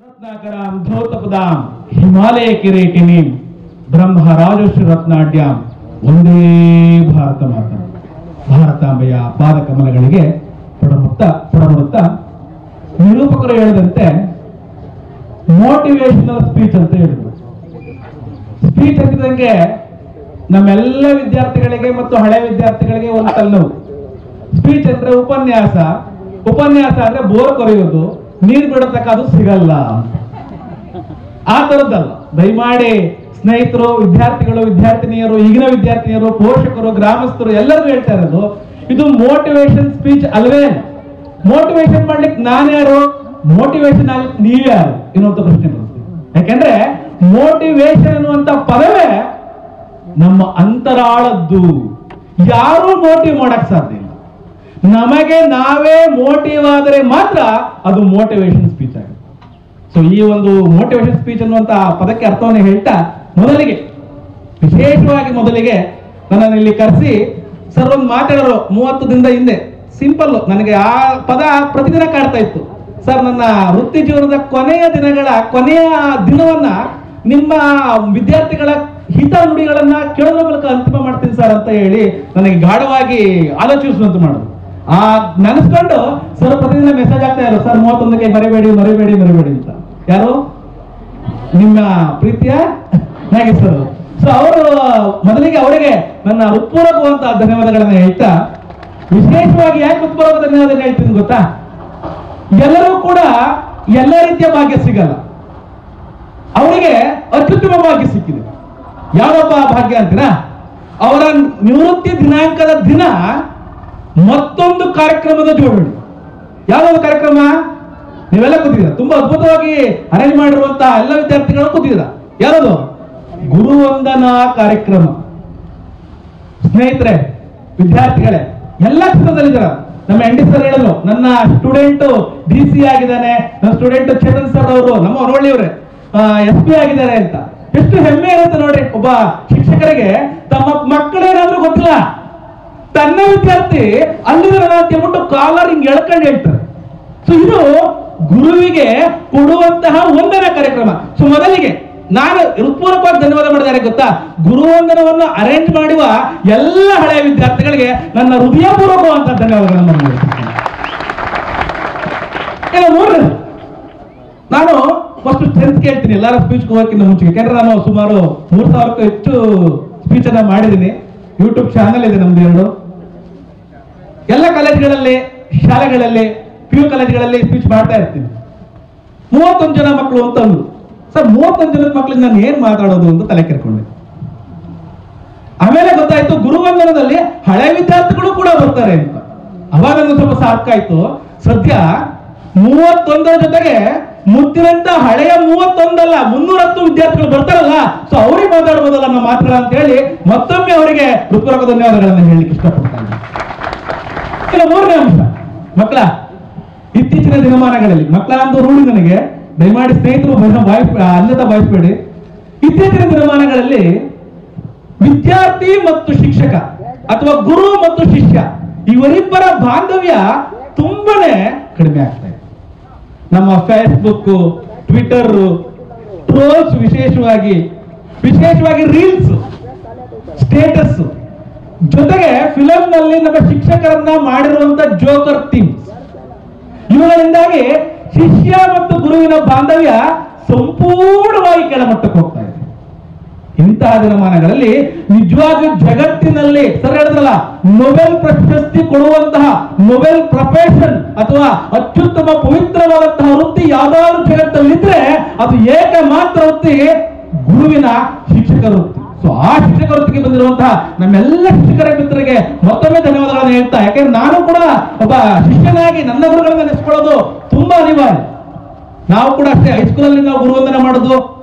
ರತ್ನಾಕರಾಂ ಧೌತಪದಾಂ ಹಿಮಾಲಯ ಕಿರೀಟಿನೀಂ ಬ್ರಹ್ಮ ರಾಜಶ್ರೀ ರತ್ನಾಢ್ಯಾಂ ಒಂದೇ ಭಾರತ ಮಾತಾ ಭಾರತಾಂಬೆಯ ಪಾದ ಕಮಲಗಳಿಗೆ ಪಡಮುತ್ತ ನಿರೂಪಕರು ಹೇಳಿದಂತೆ ಮೋಟಿವೇಶನಲ್ ಸ್ಪೀಚ್ ಅಂತ ಹೇಳಿದ್ರು. ಸ್ಪೀಚ್ ಅಂತಿದಂಗೆ ನಮ್ಮೆಲ್ಲ ವಿದ್ಯಾರ್ಥಿಗಳಿಗೆ ಮತ್ತು ಹಳೆ ವಿದ್ಯಾರ್ಥಿಗಳಿಗೆ ಒಂದು ತಲೆನೋವು. ಸ್ಪೀಚ್ ಅಂದ್ರೆ ಉಪನ್ಯಾಸ ಅಂದ್ರೆ ಬೋರ್ ಕೊರೆಯೋದು, ನೀರು ಬಿಡತಕ್ಕ ಅದು ಸಿಗಲ್ಲ. ಆ ತರದ್ದಲ್ಲ. ದಯಮಾಡಿ ಸ್ನೇಹಿತರು, ವಿದ್ಯಾರ್ಥಿಗಳು, ವಿದ್ಯಾರ್ಥಿನಿಯರು, ಈಗಿನ ವಿದ್ಯಾರ್ಥಿನಿಯರು, ಪೋಷಕರು, ಗ್ರಾಮಸ್ಥರು ಎಲ್ಲರಿಗೂ ಹೇಳ್ತಾ ಇರೋದು, ಇದು ಮೋಟಿವೇಶನ್ ಸ್ಪೀಚ್ ಅಲ್ವೇ. ಮೋಟಿವೇಶನ್ ಮಾಡ್ಲಿಕ್ಕೆ ನಾನ್ಯಾರು, ಮೋಟಿವೇಶನ್ ಆಗ್ಲಿಕ್ಕೆ ನೀವ್ಯಾರು ಇನ್ನೊಂದು ಪ್ರಶ್ನೆ ಬರುತ್ತೆ. ಯಾಕೆಂದ್ರೆ ಮೋಟಿವೇಶನ್ ಅನ್ನುವಂತ ಪದವೇ ನಮ್ಮ ಅಂತರಾಳದ್ದು. ಯಾರು ಮೋಟಿವ್ ಮಾಡಕ್ ಸಾಧ್ಯ ಇಲ್ಲ. ನಮಗೆ ನಾವೇ ಮೋಟಿವ್ ಆದರೆ ಮಾತ್ರ ಅದು ಮೋಟಿವೇಶನ್ ಸ್ಪೀಚ್ ಆಗುತ್ತೆ. ಸೊ ಈ ಒಂದು ಮೋಟಿವೇಶನ್ ಸ್ಪೀಚ್ ಅನ್ನುವಂತ ಪದಕ್ಕೆ ಅರ್ಥವನ್ನು ಹೇಳ್ತಾ ವಿಶೇಷವಾಗಿ ನನ್ನನ್ನು ಇಲ್ಲಿ ಕರೆಸಿ ಸರ್ ಒಂದು ಮಾತಾಡೋರು 30 ದಿನದ ಹಿಂದೆ ಸಿಂಪಲ್ ನನಗೆ ಆ ಪದ ಪ್ರತಿದಿನ ಕಾಡ್ತಾ ಇತ್ತು. ಸರ್, ನನ್ನ ವೃತ್ತಿ ಜೀವನದ ಕೊನೆಯ ದಿನವನ್ನ ನಿಮ್ಮ ವಿದ್ಯಾರ್ಥಿಗಳ ಹಿತ ನುಡಿಗಳನ್ನ ಕೇಳೋದ್ರ ಮೂಲಕ ಅಂತಿಮ ಮಾಡ್ತೀನಿ ಸರ್ ಅಂತ ಹೇಳಿ ನನಗೆ ಗಾಢವಾಗಿ ಆಲೋಚಿಸುವಂತ ಮಾಡೋದು. ಆ ನೆನೆಸ್ಕೊಂಡು ಸರ್ ಪ್ರತಿದಿನ ಮೆಸೇಜ್ ಆಗ್ತಾ ಇರೋ, ಸರ್ 31ಕ್ಕೆ ಮರಿಬೇಡಿ ಅಂತ. ಯಾರು? ನಿಮ್ಮ ಪ್ರೀತಿಯ ನಾಗೇಶ್ವರ. ಸೊ ಅವರು ಮೊದಲಿಗೆ ಅವರಿಗೆ ನನ್ನ ಹೃತ್ಪೂರ್ವಕವಂತ ಧನ್ಯವಾದಗಳನ್ನ ಹೇಳ್ತಾ, ವಿಶೇಷವಾಗಿ ಯಾಕೆ ಹೃತ್ಪೂರ್ವಕ ಧನ್ಯವಾದ ಹೇಳ್ತೀನಿ ಗೊತ್ತಾ? ಎಲ್ಲರೂ ಕೂಡ ಎಲ್ಲ ರೀತಿಯ ಭಾಗ್ಯ ಸಿಗಲ್ಲ. ಅವರಿಗೆ ಅತ್ಯುತ್ತಮ ಭಾಗ್ಯ ಸಿಕ್ಕಿದೆ. ಯಾವಪ್ಪ ಭಾಗ್ಯ ಅಂತೀರಾ? ಅವರ ನಿವೃತ್ತಿ ದಿನಾಂಕದ ದಿನ ಮತ್ತೊಂದು ಕಾರ್ಯಕ್ರಮದ ಜೋಡಣೆ. ಯಾವ್ದೊಂದು ಕಾರ್ಯಕ್ರಮ? ನೀವೆಲ್ಲ ಕೂತಿದ್ದೀರ, ತುಂಬಾ ಅದ್ಭುತವಾಗಿ ಅರೇಂಜ್ ಮಾಡಿರುವಂತ ಎಲ್ಲ ವಿದ್ಯಾರ್ಥಿಗಳು ಕೂತಿದ್ದೀರ. ಯಾವುದು? ಗುರುವಂದನಾ ಕಾರ್ಯಕ್ರಮ. ಸ್ನೇಹಿತರೆ, ವಿದ್ಯಾರ್ಥಿಗಳೇ, ಎಲ್ಲ ಕ್ಷೇತ್ರದಲ್ಲಿದ್ದೀರ. ನಮ್ಮ ಎನ್ ಡಿ ಸರ್ ಹೇಳಿದ್ರು, ನನ್ನ ಸ್ಟೂಡೆಂಟ್ DC ಆಗಿದ್ದಾನೆ, ನನ್ನ ಸ್ಟೂಡೆಂಟ್ ಚೇತನ್ ಸರ್ ಅವರು ನಮ್ಮ ಹೊರವಳ್ಳಿಯವರೇ SP ಆಗಿದ್ದಾರೆ ಅಂತ. ಎಷ್ಟು ಹೆಮ್ಮೆ ಇರುತ್ತೆ ನೋಡ್ರಿ. ಒಬ್ಬ ಶಿಕ್ಷಕರಿಗೆ ತಮ್ಮ ಮಕ್ಕಳೇನಾದ್ರೂ ಗೊತ್ತಿಲ್ಲ, ತನ್ನ ವಿದ್ಯಾರ್ಥಿ ಅಲ್ಲಿದ್ದಾರೆ ಅಂತ ಹೇಳ್ಬಿಟ್ಟು ಕಾಲರ್ ಹಿಂಗ್ ಎಳ್ಕೊಂಡು ಹೇಳ್ತಾರೆ. ಸೊ ಇದು ಗುರುವಿಗೆ ಕೊಡುವಂತಹ ವಂದನಾ ಕಾರ್ಯಕ್ರಮ. ಸೊ ಮೊದಲಿಗೆ ನಾನು ಹೃತ್ಪೂರ್ವಕವಾಗಿ ಧನ್ಯವಾದ ಮಾಡಿದ್ದಾರೆ ಗೊತ್ತಾ? ಗುರುವಂದನವನ್ನು ಅರೇಂಜ್ ಮಾಡುವ ಎಲ್ಲ ಹಳೆಯ ವಿದ್ಯಾರ್ಥಿಗಳಿಗೆ ನನ್ನ ಹೃದಯಪೂರ್ವಕವಾದಂತಹ ಧನ್ಯವಾದಗಳನ್ನು ಮಾಡ್ತೀನಿ. ನಾನು ಫಸ್ಟ್ ಸ್ಟ್ರೆಂತ್ ಕೇಳ್ತೀನಿ ಎಲ್ಲರ ಸ್ಪೀಚ್ ಹೋಗೋಕ್ಕಿಂತ ಮುಂಚೆ. ಯಾಕಂದ್ರೆ ನಾನು ಸುಮಾರು 3000ಕ್ಕೂ ಹೆಚ್ಚು ಸ್ಪೀಚ್ ಅನ್ನ ಮಾಡಿದ್ದೀನಿ. ಯೂಟ್ಯೂಬ್ ಚಾನಲ್ ಇದೆ ನಮ್ದು 2. ಎಲ್ಲ ಕಾಲೇಜ್ಗಳಲ್ಲಿ, ಶಾಲೆಗಳಲ್ಲಿ, PU ಕಾಲೇಜ್ಗಳಲ್ಲಿ ಸ್ಪೀಚ್ ಮಾಡ್ತಾ ಇರ್ತೀನಿ. 31 ಜನ ಮಕ್ಕಳು ಅಂತ ಅಂದ್ರು. ಸರ್, 31 ಜನದ ಮಕ್ಕಳಿಗೆ ನಾನು ಏನ್ ಮಾತಾಡೋದು ಅಂತ ತಲೆ ಕೆರ್ಕೊಂಡೆ. ಆಮೇಲೆ ಗೊತ್ತಾಯ್ತು ಗುರುವಂದನದಲ್ಲಿ ಹಳೆ ವಿದ್ಯಾರ್ಥಿಗಳು ಕೂಡ ಬರ್ತಾರೆ ಅಂತ. ಅವಾಗ ನನಗೆ ಸ್ವಲ್ಪ ಸಾರ್ಥಕ ಆಯ್ತು. ಸದ್ಯ 31 ಜೊತೆಗೆ ಮುತ್ತಿನಂತ ಹಳೆಯ 31 ಅಲ್ಲ 310 ವಿದ್ಯಾರ್ಥಿಗಳು ಬರ್ತಾರಲ್ಲ. ಸೊ ಅವ್ರಿಗೆ ಮಾತಾಡ್ಬೋದಲ್ಲ ನಮ್ಮ ಮಾತುಗಳ ಅಂತ ಹೇಳಿ ಮತ್ತೊಮ್ಮೆ ಅವರಿಗೆ ಹೃತ್ಪೂರ್ವಕ ಧನ್ಯವಾದಗಳನ್ನು ಹೇಳಲಿಕ್ಕೆ ಇಷ್ಟಪಡ್ತಾರೆ. ಮೂರನೇ ಅಂಶ, ಮಕ್ಕಳ ಇತ್ತೀಚಿನ ದಿನಮಾನಗಳಲ್ಲಿ, ಮಕ್ಕಳ ಒಂದು ರೂಢಿ ನನಗೆ, ದಯಮಾಡಿ ಸ್ನೇಹಿತರು ಅನ್ಯತಾ ಭಾವಿಸಬೇಡಿ. ಇತ್ತೀಚಿನ ದಿನಮಾನಗಳಲ್ಲಿ ವಿದ್ಯಾರ್ಥಿ ಮತ್ತು ಶಿಕ್ಷಕ ಅಥವಾ ಗುರು ಮತ್ತು ಶಿಷ್ಯ ಇವರಿಬ್ಬರ ಬಾಂಧವ್ಯ ತುಂಬಾನೇ ಕಡಿಮೆ ಆಗ್ತಾ ಇದೆ. ನಮ್ಮ ಫೇಸ್ಬುಕ್, ಟ್ವಿಟರ್, ಟ್ರೋಲ್ಸ್, ವಿಶೇಷವಾಗಿ ರೀಲ್ಸ್, ಸ್ಟೇಟಸ್ ಜೊತೆಗೆ ಫಿಲಂ ನಲ್ಲಿ ನಮ್ಮ ಶಿಕ್ಷಕರನ್ನ ಮಾಡಿರುವಂತ ಜೋಕರ್ ಥೀಮ್ಸ್, ಇವುಗಳಿಂದಾಗಿ ಶಿಷ್ಯ ಮತ್ತು ಗುರುವಿನ ಬಾಂಧವ್ಯ ಸಂಪೂರ್ಣವಾಗಿ ಕೆಳಮಟ್ಟಕ್ಕೆ ಹೋಗ್ತಾ ಇದೆ. ಇಂತಹ ದಿನಮಾನಗಳಲ್ಲಿ ನಿಜವಾಗ್ಲೂ ಜಗತ್ತಿನಲ್ಲಿ ಸರ್ ಹೇಳಿದ್ರಲ್ಲ, ನೊಬೆಲ್ ಪ್ರಶಸ್ತಿ ಕೊಡುವಂತಹ ನೊಬೆಲ್ ಪ್ರೊಫೆಷನ್ ಅಥವಾ ಅತ್ಯುತ್ತಮ ಪವಿತ್ರವಾದಂತಹ ವೃತ್ತಿ ಯಾವ್ದಾದ್ರು ಜಗತ್ತಲ್ಲಿದ್ರೆ ಅದು ಏಕಮಾತ್ರ ವೃತ್ತಿ ಗುರುವಿನ ಶಿಕ್ಷಕ ವೃತ್ತಿ. ಸೊ ಆ ಶಿಕ್ಷಕ ವೃತ್ತಿಗೆ ಬಂದಿರುವಂತಹ ನಮ್ಮೆಲ್ಲ ಶಿಕ್ಷಕರ ಮಿತ್ರರಿಗೆ ಮತ್ತೊಮ್ಮೆ ಧನ್ಯವಾದಗಳನ್ನು ಹೇಳ್ತಾ, ಯಾಕೆಂದ್ರೆ ನಾನು ಕೂಡ ಒಬ್ಬ ಶಿಷ್ಯನಾಗಿ ನನ್ನ ಗುರುಗಳನ್ನ ನೆನೆಸ್ಕೊಳ್ಳೋದು ತುಂಬಾ ಅನಿವಾರ್ಯ. ನಾವು ಕೂಡ ಅಷ್ಟೇ, ಹೈಸ್ಕೂಲಲ್ಲಿ ನಾವು ಗುರುವಂದನ ಮಾಡೋದು,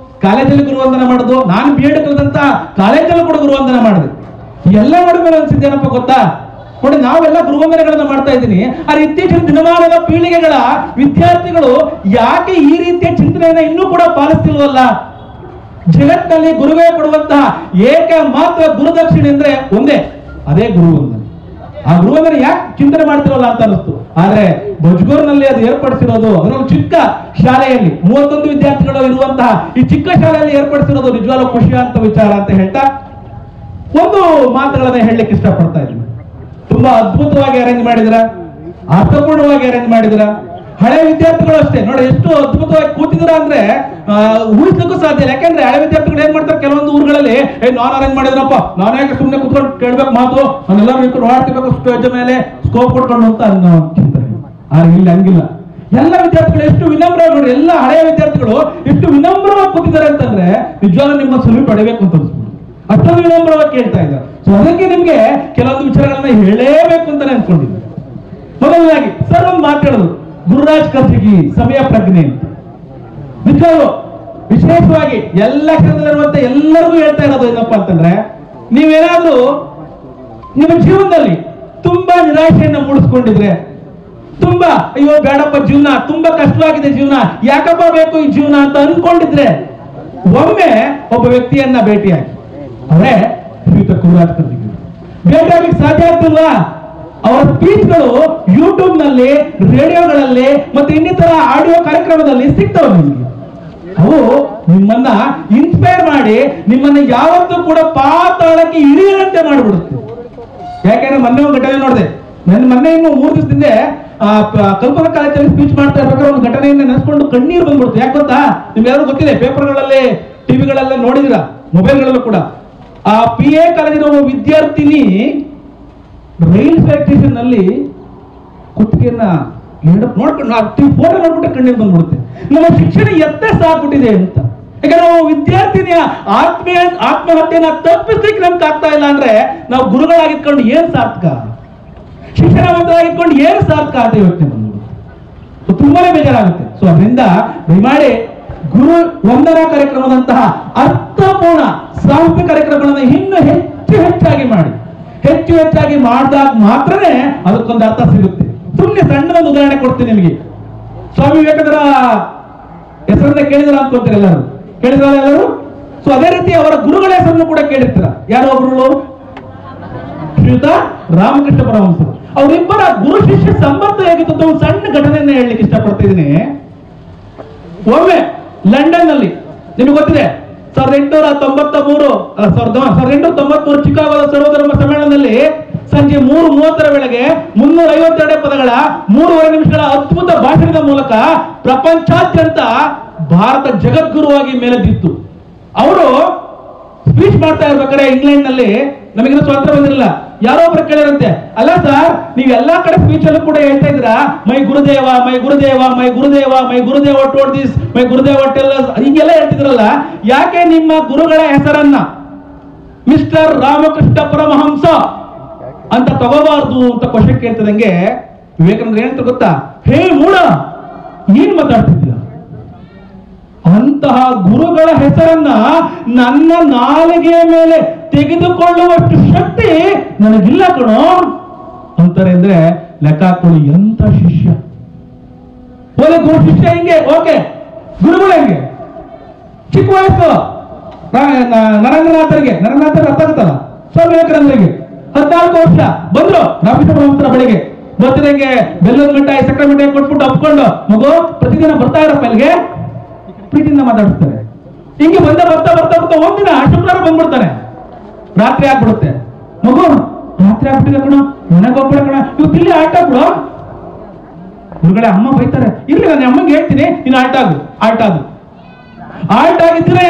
ಕಾಲೇಜಲ್ಲಿ ಗುರುವಂದನ ಮಾಡೋದು, ನಾನು B.Ed ಕಲಿತಂತ ಕಾಲೇಜಲ್ಲೂ ಕೂಡ ಗುರುವಂದನ ಮಾಡಿದೆ. ಎಲ್ಲ ಮಾಡಿದ್ಮೇಲೆ ಅನ್ಸಿದ್ದೇನಪ್ಪ ಗೊತ್ತಾ? ನೋಡಿ, ನಾವೆಲ್ಲ ಗುರುವಂದನೆಗಳನ್ನ ಮಾಡ್ತಾ ಇದ್ದೀನಿ. ಆದ್ರೆ ಇತ್ತೀಚಿನ ದಿನಮಾನದ ಪೀಳಿಗೆಗಳ ವಿದ್ಯಾರ್ಥಿಗಳು ಯಾಕೆ ಈ ರೀತಿಯ ಚಿಂತನೆಯನ್ನ ಇನ್ನೂ ಕೂಡ ಪಾಲಿಸ್ತಿಲ್ವಲ್ಲ? ಜಗತ್ತಿನಲ್ಲಿ ಗುರುವೇ ಕೊಡುವಂತಹ ಏಕಮಾತ್ರ ಗುರುದಕ್ಷಿಣೆ ಅಂದ್ರೆ ಒಂದೇ, ಅದೇ ಗುರುವಂದನೆ. ಆ ಗುರುವಂದನೆ ಯಾಕೆ ಚಿಂತನೆ ಮಾಡ್ತಿರಲ್ಲ ಅಂತ ಅನಿಸ್ತು. ಆದ್ರೆ ಬಜ್ಗೂರ್ನಲ್ಲಿ ಅದು ಏರ್ಪಡಿಸಿರೋದು ಅದರೊಂದು ಚಿಕ್ಕ ಶಾಲೆಯಲ್ಲಿ 31 ವಿದ್ಯಾರ್ಥಿಗಳು ಇರುವಂತಹ ಈ ಚಿಕ್ಕ ಶಾಲೆಯಲ್ಲಿ ಏರ್ಪಡಿಸಿರೋದು ನಿಜವಾಗ್ಲೂ ಖುಷಿ ಅಂತ ವಿಚಾರ ಅಂತ ಹೇಳ್ತಾ ಒಂದು ಮಾತುಗಳನ್ನ ಹೇಳಲಿಕ್ಕೆ ಇಷ್ಟಪಡ್ತಾ ಇದ್ದೀನಿ. ತುಂಬಾ ಅದ್ಭುತವಾಗಿ ಅರೇಂಜ್ ಮಾಡಿದ್ರ, ಅರ್ಥಪೂರ್ಣವಾಗಿ ಅರೇಂಜ್ ಮಾಡಿದ್ರ. ಹಳೆ ವಿದ್ಯಾರ್ಥಿಗಳು ಅಷ್ಟೇ ನೋಡಿ ಎಷ್ಟು ಅದ್ಭುತವಾಗಿ ಕೂತಿದ್ರ ಅಂದ್ರೆ ಊಹಿಸ್ಲಿಕ್ಕೂ ಸಾಧ್ಯ ಇಲ್ಲ. ಯಾಕಂದ್ರೆ ಹಳೆ ವಿದ್ಯಾರ್ಥಿಗಳು ಏನ್ ಮಾಡ್ತಾರೆ, ಕೆಲವೊಂದು ಊರುಗಳಲ್ಲಿ ನಾನ್ ಅರೇಂಜ್ ಮಾಡಿದ್ರಪ್ಪ, ನಾನು ಯಾಕೆ ಸುಮ್ಮನೆ ಕುತ್ಕೊಂಡು ಕೇಳ್ಬೇಕು ಮಾತು, ನಾನೆಲ್ಲರೂ ನಿಂತ್ಕೊಂಡು ಓಡಾಡ್ತಿರ್ಬೇಕು ಸ್ಟೇಜ್ ಮೇಲೆ ಸ್ಕೋಪ್ ಕೊಟ್ಕೊಂಡು ಅಂತ ಅನ್ನೋ ಚಿಂತನೆ. ಆದ್ರೆ ಇಲ್ಲಿ ಹಂಗಿಲ್ಲ. ಎಲ್ಲ ವಿದ್ಯಾರ್ಥಿಗಳು ಎಷ್ಟು ವಿನಮ್ರವಾಗಿ ನೋಡಿ, ಎಲ್ಲ ಹಳೆಯ ವಿದ್ಯಾರ್ಥಿಗಳು ಎಷ್ಟು ವಿನಮ್ರವಾಗಿ ಕೂತಿದ್ದಾರೆ ಅಂತಂದ್ರೆ ನಿಜವಾಗ್ಲೂ ನಿಮ್ಮ ಸಲುವು ಪಡಿಬೇಕು ಅಂತ ಅನ್ಸ್ಬಿಟ್ಟು ಅಷ್ಟೊಂದು ವಿನಮ್ರವಾಗಿ ಕೇಳ್ತಾ ಇದ್ದಾರೆ. ಸೊ ಅದಕ್ಕೆ ನಿಮ್ಗೆ ಕೆಲವೊಂದು ವಿಚಾರಗಳನ್ನ ಹೇಳಲೇಬೇಕು ಅಂತಾನೆ ಅನ್ಕೊಂಡಿದ್ದೆ. ಮೊದಲನೇದಾಗಿ ಸರ್ ಒಂದು ಮಾತಾಡೋದು ಗುರುರಾಜ್ ಕರ್ಜಿಗಿ ಸಮಯ ಪ್ರಜ್ಞೆ ಅಂತ. ನಿಜವಾಗ್ಲು ವಿಶೇಷವಾಗಿ ಎಲ್ಲ ಕ್ಷೇತ್ರದಲ್ಲಿರುವಂತ ಎಲ್ಲರಿಗೂ ಹೇಳ್ತಾ ಇರೋದು ಏನಪ್ಪಾ ಅಂತಂದ್ರೆ, ನೀವೇನಾದ್ರೂ ನಿಮ್ಮ ಜೀವನದಲ್ಲಿ ತುಂಬಾ ನಿರಾಶೆಯನ್ನ ಮೂಡಿಸ್ಕೊಂಡಿದ್ರೆ, ತುಂಬಾ ಅಯ್ಯೋ ಬೇಡಪ್ಪ ಜೀವನ ತುಂಬಾ ಕಷ್ಟವಾಗಿದೆ, ಜೀವನ ಯಾಕಪ್ಪ ಬೇಕು ಈ ಜೀವನ ಅಂತ ಅನ್ಕೊಂಡಿದ್ರೆ, ಒಮ್ಮೆ ಒಬ್ಬ ವ್ಯಕ್ತಿಯನ್ನ ಭೇಟಿಯಾಗಿ, ಅವರೇ ಶ್ರೀಯುತ ಗುರುರಾಜ್ ಕರ್ಜಿಗಿ. ಭೇಟಿಯಾಗಲಿಕ್ಕೆ ಸಾಧ್ಯ ಆಗ್ತಿಲ್ವಾ? ಅವರ ಸ್ಪೀಚ್ಗಳು ಯೂಟ್ಯೂಬ್ ನಲ್ಲಿ, ರೇಡಿಯೋಗಳಲ್ಲಿ ಮತ್ತೆ ಇನ್ನಿತರ ಆಡಿಯೋ ಕಾರ್ಯಕ್ರಮದಲ್ಲಿ ಸಿಗ್ತವೆ ನಿಮಗೆ. ಅವು ನಿಮ್ಮನ್ನ ಇನ್ಸ್ಪೈರ್ ಮಾಡಿ ನಿಮ್ಮನ್ನ ಯಾವತ್ತೂ ಕೂಡ ಪಾತಾಳಕ್ಕೆ ಇಳಿಯದಂತೆ ಮಾಡಿಬಿಡುತ್ತೆ. ಯಾಕೆಂದ್ರೆ ಮೊನ್ನೆ ಒಂದು ಘಟನೆ ನೋಡಿದೆ. ಮೊನ್ನೆ ಇನ್ನು 3 ದಿವಸದಿಂದ ಕಲ್ಪನಾ ಕಾಲೇಜಲ್ಲಿ ಸ್ಪೀಚ್ ಮಾಡ್ತಾ ಇರ್ಬೇಕಾದ್ರೆ ಒಂದು ಘಟನೆಯಿಂದ ನೆನೆಸ್ಕೊಂಡು ಕಣ್ಣೀರು ಬಂದ್ಬಿಡ್ತು. ಯಾಕೆ ಗೊತ್ತಾ? ನಿಮ್ಗೆ ಯಾರು ಗೊತ್ತಿದೆ, ಪೇಪರ್ಗಳಲ್ಲಿ ಟಿವಿಗಳೆಲ್ಲ ನೋಡಿದಿರ, ಮೊಬೈಲ್ಗಳಲ್ಲೂ ಕೂಡ. ಆ PA ಕಾಲೇಜಿನ ಒಬ್ಬ ವಿದ್ಯಾರ್ಥಿನಿ ರೈಲ್ವೆ ಸ್ಟೇಷನ್ ನಲ್ಲಿ ಕುತ್ತಿಗೆಯನ್ನ ನೋಡ್ಕೊಂಡು ಫೋಟೋ ನೋಡ್ಬಿಟ್ಟು ಕಣ್ಣೀರು ಬಂದ್ಬಿಡುತ್ತೆ. ನಮ್ಮ ಶಿಕ್ಷಣ ಎತ್ತೆ ಸಾಕ್ಬಿಟ್ಟಿದೆ ಅಂತ. ಯಾಕಂದ್ರೆ ನಾವು ವಿದ್ಯಾರ್ಥಿನಿಯ ಆತ್ಮಹತ್ಯೆನ ತಪ್ಪಿಸ್ಲಿಕ್ಕೆ ನಮ್ಗೆ ಆಗ್ತಾ ಇಲ್ಲ ಅಂದ್ರೆ ನಾವು ಗುರುಗಳಾಗಿದ್ಕೊಂಡು ಏನ್ ಸಾರ್ಥಕ, ಶಿಕ್ಷಣವಂತರಾಗಿದ್ಕೊಂಡು ಏನು ಸಾರ್ಥಕ ಅಂತ ಯೋಚನೆ ಬಂದ್ಬಿಡುತ್ತೆ. ತುಂಬಾನೇ ಬೇಜಾರಾಗುತ್ತೆ. ಸೊ ಅದರಿಂದ ದಯಮಾಡಿ ಗುರು ವಂದನಾ ಕಾರ್ಯಕ್ರಮದಂತಹ ಅರ್ಥಪೂರ್ಣ ಸಾಹಿತ್ಯ ಕಾರ್ಯಕ್ರಮಗಳನ್ನ ಇನ್ನೂ ಹೆಚ್ಚಾಗಿ ಮಾಡಿ, ಹೆಚ್ಚಾಗಿ ಮಾಡಿದಾಗ ಮಾತ್ರನೇ ಅದಕ್ಕೊಂದು ಅರ್ಥ ಸಿಗುತ್ತೆ. ಸುಮ್ಮನೆ ಸಣ್ಣ ಒಂದು ಉದಾಹರಣೆ ಕೊಡ್ತೀನಿ ನಿಮಗೆ. ಸ್ವಾಮಿ ವಿವೇಕಾನಂದರ ಹೆಸರನ್ನ ಕೇಳಿದ್ರ ಅನ್ಕೊಂತೀರ ಎಲ್ಲರೂ, ಕೇಳಿದ್ರಲ್ಲ ಎಲ್ಲರೂ? ಸೊ ಅದೇ ರೀತಿ ಅವರ ಗುರುಗಳ ಹೆಸರನ್ನು ಕೂಡ ಕೇಳಿರ್ತೀರ. ಯಾರು ಒಬ್ರು? ಶ್ರೀಯುತ ರಾಮಕೃಷ್ಣ ಪರಮಹಂಸರು. ಅವರಿಬ್ಬರ ಗುರು ಶಿಷ್ಯ ಸಂಬಂಧ ಹೇಗಿತ್ತು ಒಂದು ಸಣ್ಣ ಘಟನೆಯನ್ನ ಹೇಳಲಿಕ್ಕೆ ಇಷ್ಟಪಡ್ತಿದ್ದೀನಿ. ಒಮ್ಮೆ ಲಂಡನ್ ನಲ್ಲಿ ನಿಮಗೆ ಗೊತ್ತಿದೆ 1893 ಚಿಕಾಗೋದ ಸರ್ವಧರ್ಮ ಸಮ್ಮೇಳನದಲ್ಲಿ ಸಂಜೆ 3:30 ವೇಳೆಗೆ 352 ಪದಗಳ 3.5 ನಿಮಿಷಗಳ ಅದ್ಭುತ ಭಾಷಣದ ಮೂಲಕ ಪ್ರಪಂಚಾದ್ಯಂತ ಭಾರತ ಜಗದ್ಗುರುವಾಗಿ ಮೇಲೆದ್ದಿತ್ತು. ಅವರು ಸ್ಪೀಚ್ ಮಾಡ್ತಾ ಇರ್ಬೇಕಾದ್ರೆ ಇಂಗ್ಲೆಂಡ್ ನಲ್ಲಿ, ನಮಗಿನ್ನೂ ಸ್ವಾತಂತ್ರ್ಯ ಬಂದಿರಲಿಲ್ಲ, ಯಾರೋ ಒಬ್ರು ಕೇಳಿರಂತೆ, ಅಲ್ಲ ಸರ್ ನೀವು ಎಲ್ಲಾ ಕಡೆ ಸ್ಪೀಚ್ ಅಲ್ಲೂ ಕೂಡ ಹೇಳ್ತಾ ಇದ್ದೀರಾ ಮೈ ಗುರುದೇವ ಮೈ ಗುರುದೇವ ಮೈ ಗುರುದೇವ ಮೈ ಗುರುದೇವ told this my Gurudev tell us, ಹೀಗೆಲ್ಲ ಹೇಳ್ತಿದ್ರಲ್ಲ, ಯಾಕೆ ನಿಮ್ಮ ಗುರುಗಳ ಹೆಸರನ್ನ ಮಿಸ್ಟರ್ ರಾಮಕೃಷ್ಣ ಪರಮಹಂಸ ಅಂತ ತಗೋಬಾರ್ದು ಅಂತ ಕ್ವಶನ್ ಕೇಳ್ತಿದಂಗೆ ವಿವೇಕಾನಂದ ಏನಂತ ಗೊತ್ತಾ? ಹೇ ಮೂಡ, ಏನ್ ಮಾತಾಡ್ತಿದ್ದೀರ? ಅಂತಹ ಗುರುಗಳ ಹೆಸರನ್ನ ನನ್ನ ನಾಲಿಗೆಯ ಮೇಲೆ ತೆಗೆದುಕೊಳ್ಳುವಷ್ಟು ಶಕ್ತಿ ನನಗಿಲ್ಲ ಕಣೋ ಅಂತಾರೆ. ಅಂದ್ರೆ ಲೆಕ್ಕ ಹಾಕೊಳ್ಳಿ, ಎಂತ ಶಿಷ್ಯ. ಗುರು ಶಿಷ್ಯ ಹಿಂಗೆ, ಓಕೆ, ಗುರುಗಳು ಹೆಂಗೆ? ಚಿಕ್ಕ ವಯಸ್ಸು ನರೇಂದ್ರನಾಥರಿಗೆ ಅರ್ಥ ಆಗುತ್ತಲ್ಲ, ಸ್ವಾಮಿ ವಿವೇಕಾನಂದರಿಗೆ 14 ವರ್ಷ ಬಂದ್ರು ರಾಮಕೃಷ್ಣ ಪರಮಹಂಸರ ಬಳಿಗೆ. ಬರ್ತಿದಂಗೆ ಬೆಲ್ಲದ ಮಿಠಾಯಿ ಸಕ್ಕರೆ ಮಿಠಾಯಿ ಕೊಟ್ಬಿಟ್ಟು ಅಪ್ಕೊಂಡು, ಮಗು ಪ್ರತಿದಿನ ಬರ್ತಾ ಇರಪ್ಪ ಇಲ್ಲಿಗೆ, ಪ್ರೀತಿಯಿಂದ ಮಾತಾಡಿಸ್ತಾರೆ. ಹಿಂಗೆ ಬರ್ತಾ ಒಂದಿನ ಶುಕ್ರವಾರ ಬಂದ್ಬಿಡ್ತಾನೆ, ರಾತ್ರಿ ಆಗ್ಬಿಡುತ್ತೆ. ಮಗು ರಾತ್ರಿ ಆಗ್ಬಿಟ್ಟಿದೆ ಕಣ, ಮನೆಗೆ ಹೋಗ್ಬಿಡ ಕಣ, ಇವತ್ತು ಇಲ್ಲಿ ಆಟ ಆಗ್ಬಿಡು. ಹೊರಗಡೆ ಅಮ್ಮ ಬೈತಾರೆ, ಇರ್ಲಿ ನಾನು ಅಮ್ಮಂಗೆ ಹೇಳ್ತೀನಿ, ನೀನು ಆಟ ಆಗಿದ್ದೀರ.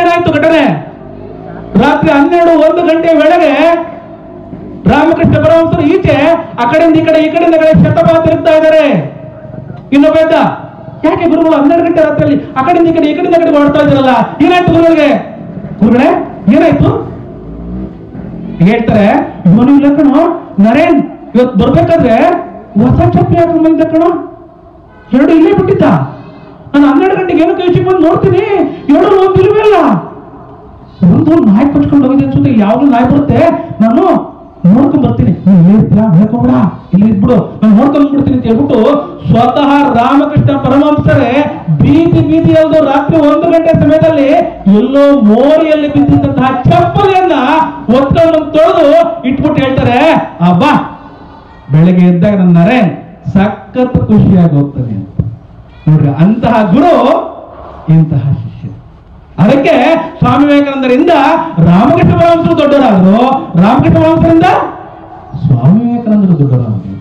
ಏನಾಯ್ತು ಘಟನೆ? ರಾತ್ರಿ 12-1 ಗಂಟೆ ವೇಳೆಗೆ ರಾಮಕೃಷ್ಣ ಪರಮಹಂಸರು ಈಚೆ ಆ ಕಡೆಯಿಂದ ಈ ಕಡೆ ಶತಪಾತ ತಿರುಗ್ತಾ ಇದ್ದಾರೆ. ಇನ್ನೊಬ್ಬ ಇದ್ದ, ಯಾಕೆ ಗುರುಗಳು 12 ಗಂಟೆ ರಾತ್ರಿಯಲ್ಲಿ ಆ ಕಡೆಯಿಂದ ಈ ಕಡೆ ಮಾಡ್ತಾ ಇದ್ದಾರಲ್ಲ, ಏನಾಯ್ತು ಗುರುಗಳೇ ಏನಾಯ್ತು? ಹೇಳ್ತಾರೆ, ಇವನು ಇಲ್ಲ ಕಣೋ ನರೇನ್, ಇವತ್ತು ಬರ್ಬೇಕಾದ್ರೆ ಹೊಸ ಚಪ್ಪಲಿ ಹಾಕೊಂಡು ಬಂದ ಕಣೋ, 2 ಇಲ್ಲೇ ಬಿಟ್ಟಿದ್ದ. ನಾನು 12 ಗಂಟೆಗೆ ಏನೋ ಕೈಚಿಗೆ ಬಂದು ನೋಡ್ತೀನಿ, 2 ಒಂದು ಇಲ್ವಲ್ಲ, ಒಂದು ನಾಯಿ ಕೊಚ್ಕೊಂಡು ಹೋಗಿದೆ ಅನ್ಸುತ್ತೆ, ಯಾವ್ದು ನಾಯಿ ಬರುತ್ತೆ, ನಾನು ನೋಡ್ಕೊಂಡ್ ಬರ್ತೀನಿ, ಹೇಳ್ಕೊಬೇಡ ಇಲ್ಲಿ ಇದ್ಬಿಡು, ನಾನು ನೋಡ್ಕೊಂಡ್ ಬಿಡ್ತೀನಿ ಅಂತ ಹೇಳ್ಬಿಟ್ಟು ಸ್ವತಃ ರಾಮಕೃಷ್ಣ ಪರಮಹಂಸರೇ ಬೀದಿಯಲ್ಲೂ ರಾತ್ರಿ 1 ಗಂಟೆ ಸಮಯದಲ್ಲಿ ಎಲ್ಲೋ ಮೋರಿಯಲ್ಲಿ ಬಿದ್ದಿದ್ದಂತಹ ಚಪ್ಪಲಿಯನ್ನ ಒತ್ಕೊಂಡು ತೊಳೆದು ಇಟ್ಬಿಟ್ಟು ಹೇಳ್ತಾರೆ, ಅಬ್ಬಾ ಬೆಳಗ್ಗೆ ಎದ್ದಾಗ ನನ್ನ ನರೇನ್ ಸಖತ್ ಖುಷಿಯಾಗಿ ಹೋಗ್ತಾನೆ ಅಂತ ನೋಡ್ರಿ. ಅಂತಹ ಗುರು, ಇಂತಹ ಶಿಷ್ಯ. ಅದಕ್ಕೆ ಸ್ವಾಮಿ ವಿವೇಕಾನಂದರಿಂದ ರಾಮಕೃಷ್ಣ ಪರಮಹಂಸರು ದೊಡ್ಡವರಾದರು, ರಾಮಕೃಷ್ಣ ಪರಮಹಂಸರಿಂದ ಸ್ವಾಮಿ ವಿವೇಕಾನಂದರು ದೊಡ್ಡವರಾದರು.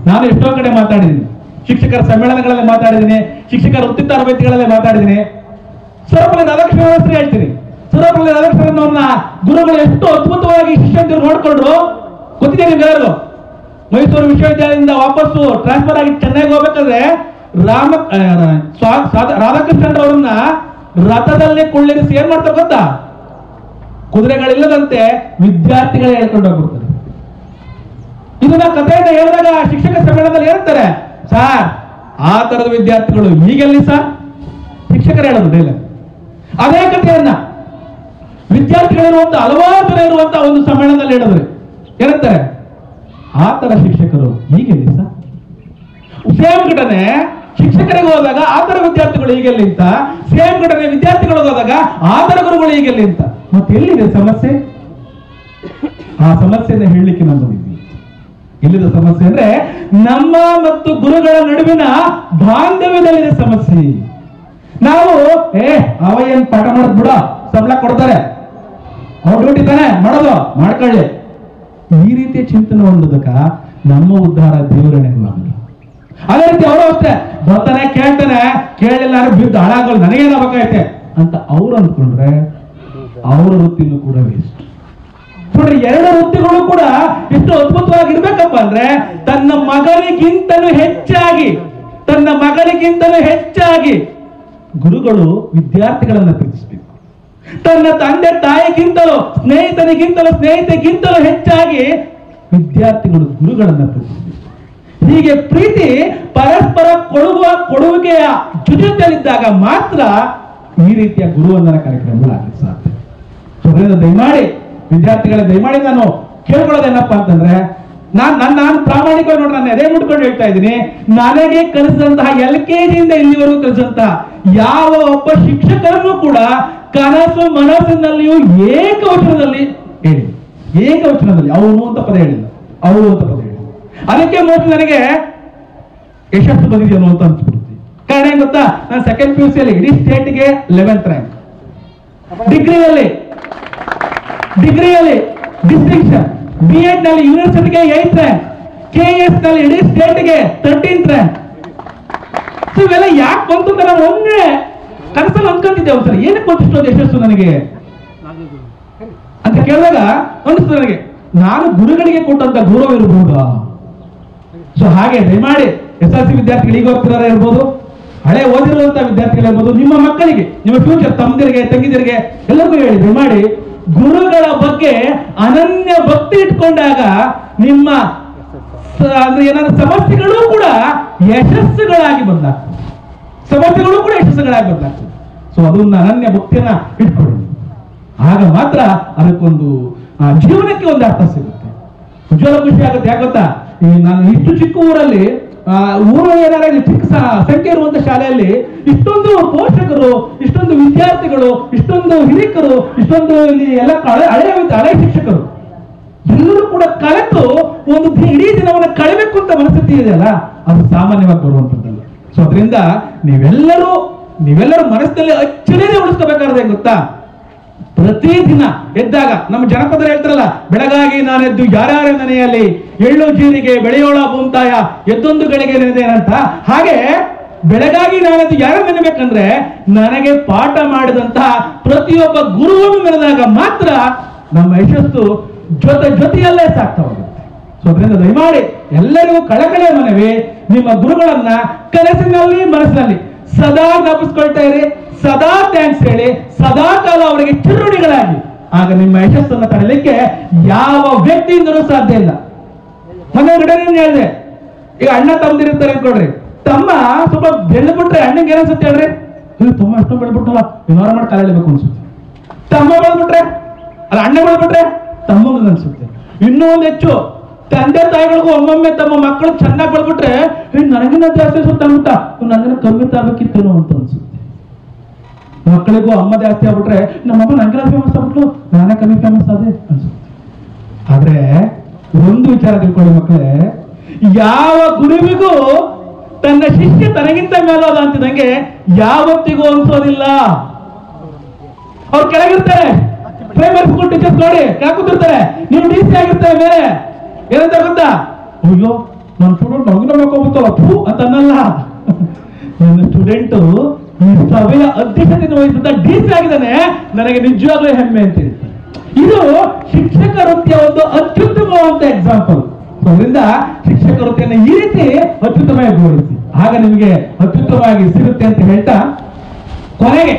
ನಾನು ಎಷ್ಟೋ ಕಡೆ ಮಾತಾಡಿದ್ದೀನಿ, ಶಿಕ್ಷಕರ ಸಮ್ಮೇಳನಗಳಲ್ಲಿ ಮಾತಾಡಿದ್ದೀನಿ, ಶಿಕ್ಷಕರ ವೃತ್ತಿ ತರಬೇತಿಗಳಲ್ಲಿ ಮಾತಾಡಿದ್ದೀನಿ. ಸರ್ವಪಲ್ಲಿ ರಾಧಾಕೃಷ್ಣ ಹೆಸರು ಹೇಳ್ತೀನಿ. ಸರ್ವಪಲ್ಲಿ ರಾಧಾಕೃಷ್ಣನವ್ರನ್ನ ಗುರುಗಳು ಎಷ್ಟು ಅದ್ಭುತವಾಗಿ ಶಿಷ್ಯಂತರು ನೋಡ್ಕೊಂಡ್ರು ಗೊತ್ತಿದೆ ನಿಮ್ಗೆಲ್ಲರಿಗೂ. ಮೈಸೂರು ವಿಶ್ವವಿದ್ಯಾಲಯದಿಂದ ವಾಪಸ್ಸು ಟ್ರಾನ್ಸ್ಫರ್ ಆಗಿ ಚೆನ್ನೈಗೆ ಹೋಗ್ಬೇಕಾದ್ರೆ ರಾಧಾಕೃಷ್ಣರವರನ್ನ ರಥದಲ್ಲಿ ಕುಳ್ಳಿರಿಸಿ ಏನ್ ಮಾಡ್ತಾರೆ ಗೊತ್ತಾ? ಕುದುರೆಗಳಿಲ್ಲದಂತೆ ವಿದ್ಯಾರ್ಥಿಗಳೇ ಹೇಳ್ಕೊಂಡು ಹೋಗ್ಬಿಡ್ತಾರೆ. ಇದನ್ನ ಕಥೆಯಿಂದ ಹೇಳಿದಾಗ ಶಿಕ್ಷಕ ಸಮ್ಮೇಳನದಲ್ಲಿ ಹೇಳ್ತಾರೆ, ಸಾರ್ ಆ ತರದ ವಿದ್ಯಾರ್ಥಿಗಳು ಈಗೆಲ್ಲಿ ಸರ್? ಶಿಕ್ಷಕರು ಹೇಳೋದು ಡೈಲಾಗ್. ಅದೇ ಕಥೆಯನ್ನ ವಿದ್ಯಾರ್ಥಿಗಳಿರುವಂತ ಹಲವಾರು ಜನ ಇರುವಂತ ಒಂದು ಸಮ್ಮೇಳನದಲ್ಲಿ ಹೇಳಿದ್ರೆ ಏನಂತಾರೆ, ಆ ತರ ಶಿಕ್ಷಕರು ಈಗೆಲ್ಲಿ ಸರ್? ಸೇಮ್ ಘಟನೆ ಶಿಕ್ಷಕರಿಗೆ ಹೋದಾಗ ಆ ತರ ವಿದ್ಯಾರ್ಥಿಗಳು ಈಗೆಲ್ಲಿ ಅಂತ, ಸೇಮ್ ಘಟನೆ ವಿದ್ಯಾರ್ಥಿಗಳಿಗೆ ಹೋದಾಗ ಆ ತರ ಗುರುಗಳು ಈಗೆಲ್ಲಿ ಅಂತ. ಮತ್ತೆ ಎಲ್ಲಿದೆ ಸಮಸ್ಯೆ? ಆ ಸಮಸ್ಯೆಯನ್ನು ಹೇಳಲಿಕ್ಕೆ ನಾವು ಬಂದಿದ್ವಿ. ಎಲ್ಲಿದೆ ಸಮಸ್ಯೆ ಅಂದ್ರೆ ನಮ್ಮ ಮತ್ತು ಗುರುಗಳ ನಡುವಿನ ಬಾಂಧವ್ಯದಲ್ಲಿದೆ ಸಮಸ್ಯೆ. ನಾವು ಅವ ಏನ್ ಪಾಠ ಮಾಡೋದ್ ಬಿಡ, ಸಂಬಳ ಕೊಡ್ತಾರೆ, ಅವ್ರ ಡ್ಯೂಟಿ ತಾನೆ ಮಾಡೋದು, ಮಾಡ್ಕೊಳ್ಳಿ, ಈ ರೀತಿಯ ಚಿಂತನೆ ಹೊಂದೋದಕ್ಕ ನಮ್ಮ ಉದ್ಧಾರ ದೇವರಣೆಗಳಾಗಲ್ಲ. ಅದೇ ರೀತಿ ಅವರು ಅಷ್ಟೇ ಬರ್ತಾನೆ, ಕೇಳ್ತಾನೆ, ಕೇಳಿಲ್ಲ ಬಿದ್ದು ಹಾಳಾಗಲ್ಲ, ನನಗೇನಾಗೈತೆ ಅಂತ ಅವ್ರು ಅಂದ್ಕೊಂಡ್ರೆ ಅವರ ವೃತ್ತಿನೂ ಕೂಡ ವೇಸ್ಟ್. ನೋಡ್ರಿ, ಎರಡು ವೃತ್ತಿಗಳು ಕೂಡ ಎಷ್ಟು ಅದ್ಭುತವಾಗಿರ್ಬೇಕಪ್ಪ ಅಂದ್ರೆ ತನ್ನ ಮಗನಿಗಿಂತಲೂ ಹೆಚ್ಚಾಗಿ ಗುರುಗಳು ವಿದ್ಯಾರ್ಥಿಗಳನ್ನ ಪ್ರೀತಿಸಬೇಕು. ತನ್ನ ತಂದೆ ತಾಯಿಗಿಂತಲೂ ಸ್ನೇಹಿತೆಗಿಂತಲೂ ಹೆಚ್ಚಾಗಿ ವಿದ್ಯಾರ್ಥಿಗಳು ಗುರುಗಳನ್ನ ಪ್ರೀತಿಸಬೇಕು. ಹೀಗೆ ಪ್ರೀತಿ ಪರಸ್ಪರ ಕೊಡುವಿಕೆಯ ಜೊತೆಯಲ್ಲಿದ್ದಾಗ ಮಾತ್ರ ಈ ರೀತಿಯ ಗುರುವಂದನ ಕಾರ್ಯಕ್ರಮಗಳು ಆಗಲಿಕ್ಕೆ ಸಾಧ್ಯ. ಅದರಿಂದ ದಯಮಾಡಿ ವಿದ್ಯಾರ್ಥಿಗಳ ದಯಮಾಡಿ ನಾನು ಕೇಳ್ಕೊಳ್ಳೋದೇನಪ್ಪಾ ಅಂತಂದ್ರೆ, ನಾನು ಪ್ರಾಮಾಣಿಕವಾಗಿ ನೋಡಿ ನಾನು ಎದೆ ಮುಟ್ಕೊಂಡು ಹೇಳ್ತಾ ಇದ್ದೀನಿ, ನನಗೆ ಕಲಿಸಿದಂತಹ LKG ಇಂದ ಇಲ್ಲಿವರೆಗೂ ಕಲಿಸಿದಂತಹ ಯಾವ ಒಬ್ಬ ಶಿಕ್ಷಕರನ್ನು ಕೂಡ ಕನಸು ಮನಸ್ಸಿನಲ್ಲಿಯೂ ಏಕವಚನದಲ್ಲಿ ಅವನು ಅಂತ ಪದ ಹೇಳಿಲ್ಲ, ಅವರು ಅಂತ ಪದ ಹೇಳಿಲ್ಲ. ಅದಕ್ಕೆ ಮೋಸ್ಟ್ ನನಗೆ ಯಶಸ್ಸು ಬಂದಿದೆ ಅನ್ನುವಂತ ಅನ್ಸ್ಬಿಡುತ್ತೆ. ಕಾರಣ ಏನ್ ಗೊತ್ತಾ, ನಾನು ಸೆಕೆಂಡ್ PUC ಅಲ್ಲಿ ಇಡೀ ಸ್ಟೇಟ್ಗೆ 11th ರ್ಯಾಂಕ್, ಡಿಗ್ರಿಯಲ್ಲಿ ಡಿಸ್ಟಿಂಕ್ಷನ್, B.Ed ನಲ್ಲಿ ಯೂನಿವರ್ಸಿಟಿಗೆ 8th ರ್ಯಾಂಕ್, KS ನಲ್ಲಿ ಇಡೀ ಸ್ಟೇಟ್ಗೆ 13th ರ್ಯಾಂಕ್. ಇವೆಲ್ಲ ಯಾಕೆ ಬಂತು ಅಂತ ನಾನು ಒಮ್ಮೆ ಕನಸಲ್ಲಿ ಅನ್ಕೊಂಡಿದ್ದೆ ಒಂದ್ಸಲ, ಏನಕ್ಕೆ ಬಂತಿಷ್ಟೊಂದು ಯಶಸ್ಸು ನನಗೆ ಅಂತ ಕೇಳಿದಾಗ ಅನಿಸ್ತು ನನಗೆ, ನಾನು ಗುರುಗಳಿಗೆ ಕೊಟ್ಟಂತ ಗೌರವ ಇರಬಹುದಾ? ಸೊ ಹಾಗೆ ದಯಮಾಡಿ SLC ವಿದ್ಯಾರ್ಥಿಗಳು ಈಗ ಹೋಗ್ತಿದ್ದಾರೆ ಇರ್ಬೋದು, ಹಳೆ ಓದಿರುವಂತ ವಿದ್ಯಾರ್ಥಿಗಳಿರ್ಬೋದು, ನಿಮ್ಮ ಮಕ್ಕಳಿಗೆ, ನಿಮ್ಮ ಫ್ಯೂಚರ್ ತಮ್ಮದಿರಿಗೆ ತಂಗಿದಿರಿಗೆ ಎಲ್ಲರಿಗೂ ಹೇಳಿ ದಯಮಾಡಿ ಗುರುಗಳ ಬಗ್ಗೆ ಅನನ್ಯ ಭಕ್ತಿ ಇಟ್ಕೊಂಡಾಗ ನಿಮ್ಮ ಅಂದ್ರೆ ಏನಾದ್ರು ಸಮಸ್ಯೆಗಳು ಕೂಡ ಯಶಸ್ಸುಗಳಾಗಿ ಬದಲಾಗ್ತದೆ. ಸೊ ಅದನ್ನ ಅನನ್ಯ ಭಕ್ತಿಯನ್ನ ಇಟ್ಕೊಳ್ಳಿ, ಆಗ ಮಾತ್ರ ಅದಕ್ಕೊಂದು ಜೀವನಕ್ಕೆ ಒಂದು ಅರ್ಥ ಸಿಗುತ್ತೆ, ಉಜ್ವಲ ಖುಷಿ ಆಗುತ್ತೆ. ಯಾಕೆ ಗೊತ್ತಾ, ಈ ನಾನು ಇಷ್ಟು ಚಿಕ್ಕ ಊರಲ್ಲಿ ಊರು ಏನಾರ ಚಿಕ್ಕ ಸಂಖ್ಯೆ ಇರುವಂತ ಶಾಲೆಯಲ್ಲಿ ಇಷ್ಟೊಂದು ಪೋಷಕರು, ಇಷ್ಟೊಂದು ವಿದ್ಯಾರ್ಥಿಗಳು, ಇಷ್ಟೊಂದು ಹಿರಿಕರು, ಇಷ್ಟೊಂದು ಇಲ್ಲಿ ಎಲ್ಲ ಹಳೆಯ ಶಿಕ್ಷಕರು ಎಲ್ಲರೂ ಕೂಡ ಕಲೆತು ಒಂದು ಇಡೀ ದಿನವನ್ನು ಕಳೆಬೇಕು ಅಂತ ಮನಸ್ಥಿತಿ ಇದೆಯಲ್ಲ, ಅದು ಸಾಮಾನ್ಯವಾಗಿ ಬರುವಂತದ್ದಲ್ಲ. ಸೊ ಅದರಿಂದ ನೀವೆಲ್ಲರೂ ಮನಸ್ಸಿನಲ್ಲಿ ಅಚ್ಚರಿಯೇ ಉಳಿಸ್ಕೋಬೇಕಾದ್ರೆ ಗೊತ್ತಾ, ಪ್ರತಿದಿನ ಎದ್ದಾಗ ನಮ್ಮ ಜನಪದರು ಹೇಳ್ತಾರಲ್ಲ, ಬೆಳಗಾಗಿ ನಾನೆದ್ದು ಯಾರ್ಯಾರ ಮನೆಯಲ್ಲಿ ಎಳ್ಳು ಜೀರಿಗೆ ಬೆಳೆಯೋಳ ಭೂಮ್ತಾಯ ಎದ್ದೊಂದು ಗಳಿಗೆ ನೆನೆದೇನಂತ, ಹಾಗೆ ಬೆಳಗಾಗಿ ನಾನೆದ್ದು ಯಾರು ನೆನಬೇಕಂದ್ರೆ ನನಗೆ ಪಾಠ ಮಾಡಿದಂತಹ ಪ್ರತಿಯೊಬ್ಬ ಗುರುವನ್ನು ನೆನೆದಾಗ ಮಾತ್ರ ನಮ್ಮ ಯಶಸ್ಸು ಜೊತೆಯಲ್ಲೇ ಸಾಕ್ತಾ ಹೋಗುತ್ತೆ. ಸೊ ಅದರಿಂದ ದಯಮಾಡಿ ಎಲ್ಲರಿಗೂ ಕಳಕಳಿಯ ಮನವಿ, ನಿಮ್ಮ ಗುರುಗಳನ್ನ ಕನಸಿನಲ್ಲಿ ಮನಸ್ಸಿನಲ್ಲಿ ಸದಾ ಜ್ಞಾಪಿಸ್ಕೊಳ್ತಾ ಇರಿ, ಸದಾ ಥ್ಯಾಂಕ್ಸ್ ಹೇಳಿ, ಸದಾ ಕಾಲ ಅವರಿಗೆ ಚಿರುಣಿಗಳಾಗಿ, ಆಗ ನಿಮ್ಮ ಯಶಸ್ಸನ್ನು ತರಲಿಕ್ಕೆ ಯಾವ ವ್ಯಕ್ತಿಯಿಂದಲೂ ಸಾಧ್ಯ ಇಲ್ಲ. ಮೊನ್ನೆ ಘಟನೆ ಹೇಳಿದೆ, ಈಗ ಅಣ್ಣ ತಮ್ಮದಿರ್ತಾರೆ ಅನ್ಕೊಡ್ರಿ, ತಮ್ಮ ಸ್ವಲ್ಪ ಬೆಳೆದ್ಬಿಟ್ರೆ ಅಣ್ಣಂಗೆ ಏನನ್ಸುತ್ತೆ ಹೇಳ್ರಿ, ತಮ್ಮ ಅಷ್ಟೊಂದು ಬೆಳೆದ್ಬಿಟ್ಟಲ್ಲ ಏನಾರು ಮಾಡಿ ಕಾಲ ಎಳಿಬೇಕು ಅನ್ಸುತ್ತೆ. ತಮ್ಮ ಬೆಳೆದ್ಬಿಟ್ರೆ ಅಲ್ಲ ಅಣ್ಣ ಬೆಳೆದ್ಬಿಟ್ರೆ ತಮ್ಮಂಗ ಅನ್ಸುತ್ತೆ. ಇನ್ನೂ ಒಂದು ಹೆಚ್ಚು ತಂದೆ ತಾಯಿಗಳಿಗೂ ಒಮ್ಮೊಮ್ಮೆ ತಮ್ಮ ಮಕ್ಕಳು ಚೆನ್ನಾಗಿ ಬೆಳೆದ್ಬಿಟ್ರೆ ನನಗಿನ್ನ ಜಾಸ್ತಿ ಸುತ್ತ ಅಂದ್ಬಿಟ್ಟ, ನನಗಿನ ಕಮ್ಮಿ ತಾಗಬೇಕಿತ್ತೇನೋ ಅಂತ ಅನ್ಸುತ್ತೆ. ಮಕ್ಕಳಿಗೂ ಅಮ್ಮ ಜಾಸ್ತಿ ಆಗ್ಬಿಟ್ರೆ ನಮ್ಮಮ್ಮ ನಂಗೆಲ್ಲ ಫೇಮಸ್ ಆಗ್ಬಿಟ್ಲು, ನಾನೇ ಕಮ್ಮಿ ಫೇಮಸ್ ಆದೆ ಅನ್ಸುತ್ತೆ. ಆದ್ರೆ ಒಂದು ವಿಚಾರ ತಿಳ್ಕೊಳ್ಳಿ ಮಕ್ಕಳೇ, ಯಾವ ಗುರುವಿಗೂ ತನ್ನ ಶಿಷ್ಯ ತನಗಿಂತ ಮೇಲೋದ ಅಂತಿದಂಗೆ ಯಾವತ್ತಿಗೂ ಅನ್ಸೋದಿಲ್ಲ. ಅವ್ರು ಕೆಳಗಿರ್ತಾರೆ, ಪ್ರೈಮರಿ ಸ್ಕೂಲ್ ಟೀಚರ್ಸ್ ನೋಡಿ ಕೆಳಗೆ ಕೂತಿರ್ತಾರೆ, ನೀವು ಡಿ ಸಿ ಆಗಿರ್ತಾರೆ ಮೇಲೆ. ಏನಂತ ಗೊತ್ತಾ? ಅಯ್ಯೋ ನನ್ನ ಸ್ಟೂಡೆಂಟ್ ನಮಗಿನ ಬೇಕೋಗುತ್ತಲ್ಲ ಥೂ ಅಂತ ಅನ್ನಲ್ಲ. ನನ್ನ ಸ್ಟೂಡೆಂಟ್ ಈ ಸಭೆಯ ಅಧ್ಯಕ್ಷತೆಯನ್ನು ವಹಿಸಿದ ಡಿ ಸಿ ಆಗಿದ್ದಾನೆ, ನನಗೆ ನಿಜವಾಗ್ಲೂ ಹೆಮ್ಮೆ ಅಂತ ಹೇಳ್ತಾರೆ. ಇದು ಶಿಕ್ಷಕ ವೃತ್ತಿಯ ಒಂದು ಅತ್ಯುತ್ತಮವಾದ ಎಕ್ಸಾಂಪಲ್. ಅದರಿಂದ ಶಿಕ್ಷಕ ವೃತ್ತಿಯನ್ನು ಈ ರೀತಿ ಅತ್ಯುತ್ತಮವಾಗಿ ಗೌರವಿಸಿ, ಆಗ ನಿಮಗೆ ಅತ್ಯುತ್ತಮವಾಗಿ ಸಿಗುತ್ತೆ ಅಂತ ಹೇಳ್ತಾ, ಕೊನೆಗೆ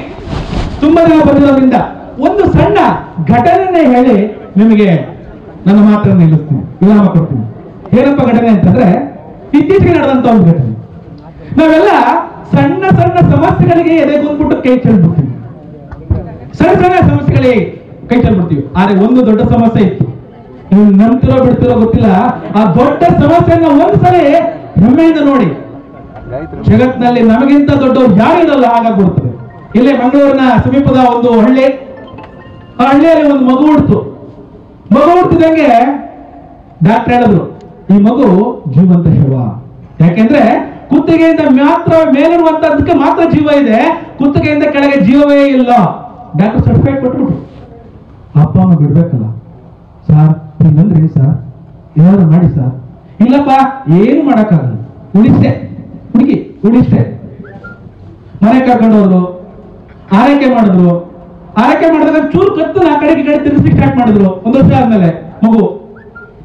ತುಂಬಾ ದಿನ ಬಂದಿರೋದ್ರಿಂದ ಒಂದು ಸಣ್ಣ ಘಟನೆ ಹೇಳಿ ನಿಮಗೆ ನನ್ನ ಮಾತನ್ನು ನಿಲ್ಲಿಸ್ತೀನಿ, ವಿರಾಮ ಕೊಡ್ತೀನಿ. ಏನಪ್ಪ ಘಟನೆ ಅಂತಂದ್ರೆ, ಇತ್ತೀಚೆಗೆ ನಡೆದಂತ ಒಂದು ಘಟನೆ. ನಾವೆಲ್ಲ ಸಣ್ಣ ಸಣ್ಣ ಸಮಸ್ಯೆಗಳಿಗೆ ಎದೆಗೊಂಡ್ಬಿಟ್ಟು ಕೈ ಚೆಲ್ಬಿಡ್ತೀವಿ, ಸಣ್ಣ ಸಣ್ಣ ಸಮಸ್ಯೆಗಳಿಗೆ ಕೈ ಚೆಲ್ಬಿಡ್ತೀವಿ. ಆದ್ರೆ ಒಂದು ದೊಡ್ಡ ಸಮಸ್ಯೆ ಇತ್ತು, ನೀವು ನಂಬ್ತಿರೋ ಬಿಡ್ತಿರೋ ಗೊತ್ತಿಲ್ಲ, ಆ ದೊಡ್ಡ ಸಮಸ್ಯೆಯನ್ನ ಒಂದ್ಸರಿ ಹೆಮ್ಮೆಯಿಂದ ನೋಡಿ. ಜಗತ್ತಿನಲ್ಲಿ ನಮಗಿಂತ ದೊಡ್ಡವ್ರು ಯಾರು ಇರಲ್ಲ, ಹಾಗಾಗ್ಬಿಡ್ತದೆ. ಇಲ್ಲೇ ಮಂಗಳೂರಿನ ಸಮೀಪದ ಒಂದು ಹಳ್ಳಿ, ಆ ಹಳ್ಳಿಯಲ್ಲಿ ಒಂದು ಮಗು ಹುಡ್ತಿದಂಗೆ ಡಾಕ್ಟರ್ ಹೇಳಿದ್ರು, ಈ ಮಗು ಜೀವಂತ ಶವ. ಯಾಕೆಂದ್ರೆ ಕುತ್ತಿಗೆಯಿಂದ ಮಾತ್ರ ಮೇಲಿರುವಂತದಕ್ಕೆ ಮಾತ್ರ ಜೀವ ಇದೆ, ಕುತ್ತಿಗೆಯಿಂದ ಕೆಳಗೆ ಜೀವವೇ ಇಲ್ಲ. ಡಾಕ್ಟರ್ ಸರ್ಟಿಫಿಕೇಟ್ ಕೊಟ್ಬಿಟ್ರು. ಅಪ್ಪ ಅಮ್ಮ ಬಿಡ್ಬೇಕಲ್ಲ ಸರ್, ಹಿಂಗಂದ್ರೆ ಸರ್ ಏನಾದ್ರು ಮಾಡಿ ಸರ್. ಇಲ್ಲಪ್ಪ ಏನು ಮಾಡಕ್ಕಾಗಲ್ಲ, ಉಳಿಸ್ತೆ ಮನೆ ಕರ್ಕೊಂಡು ಹೋದ್ರು, ಆರೈಕೆ ಮಾಡಿದಾಗ ಚೂರು ಕತ್ತನ ಆ ಕಡೆಗೆ ಕಡೆ ತಿರ್ಸಿ ಸ್ಟಾರ್ಟ್ ಮಾಡಿದ್ರು. 1 ವರ್ಷ ಆದ್ಮೇಲೆ ಮಗು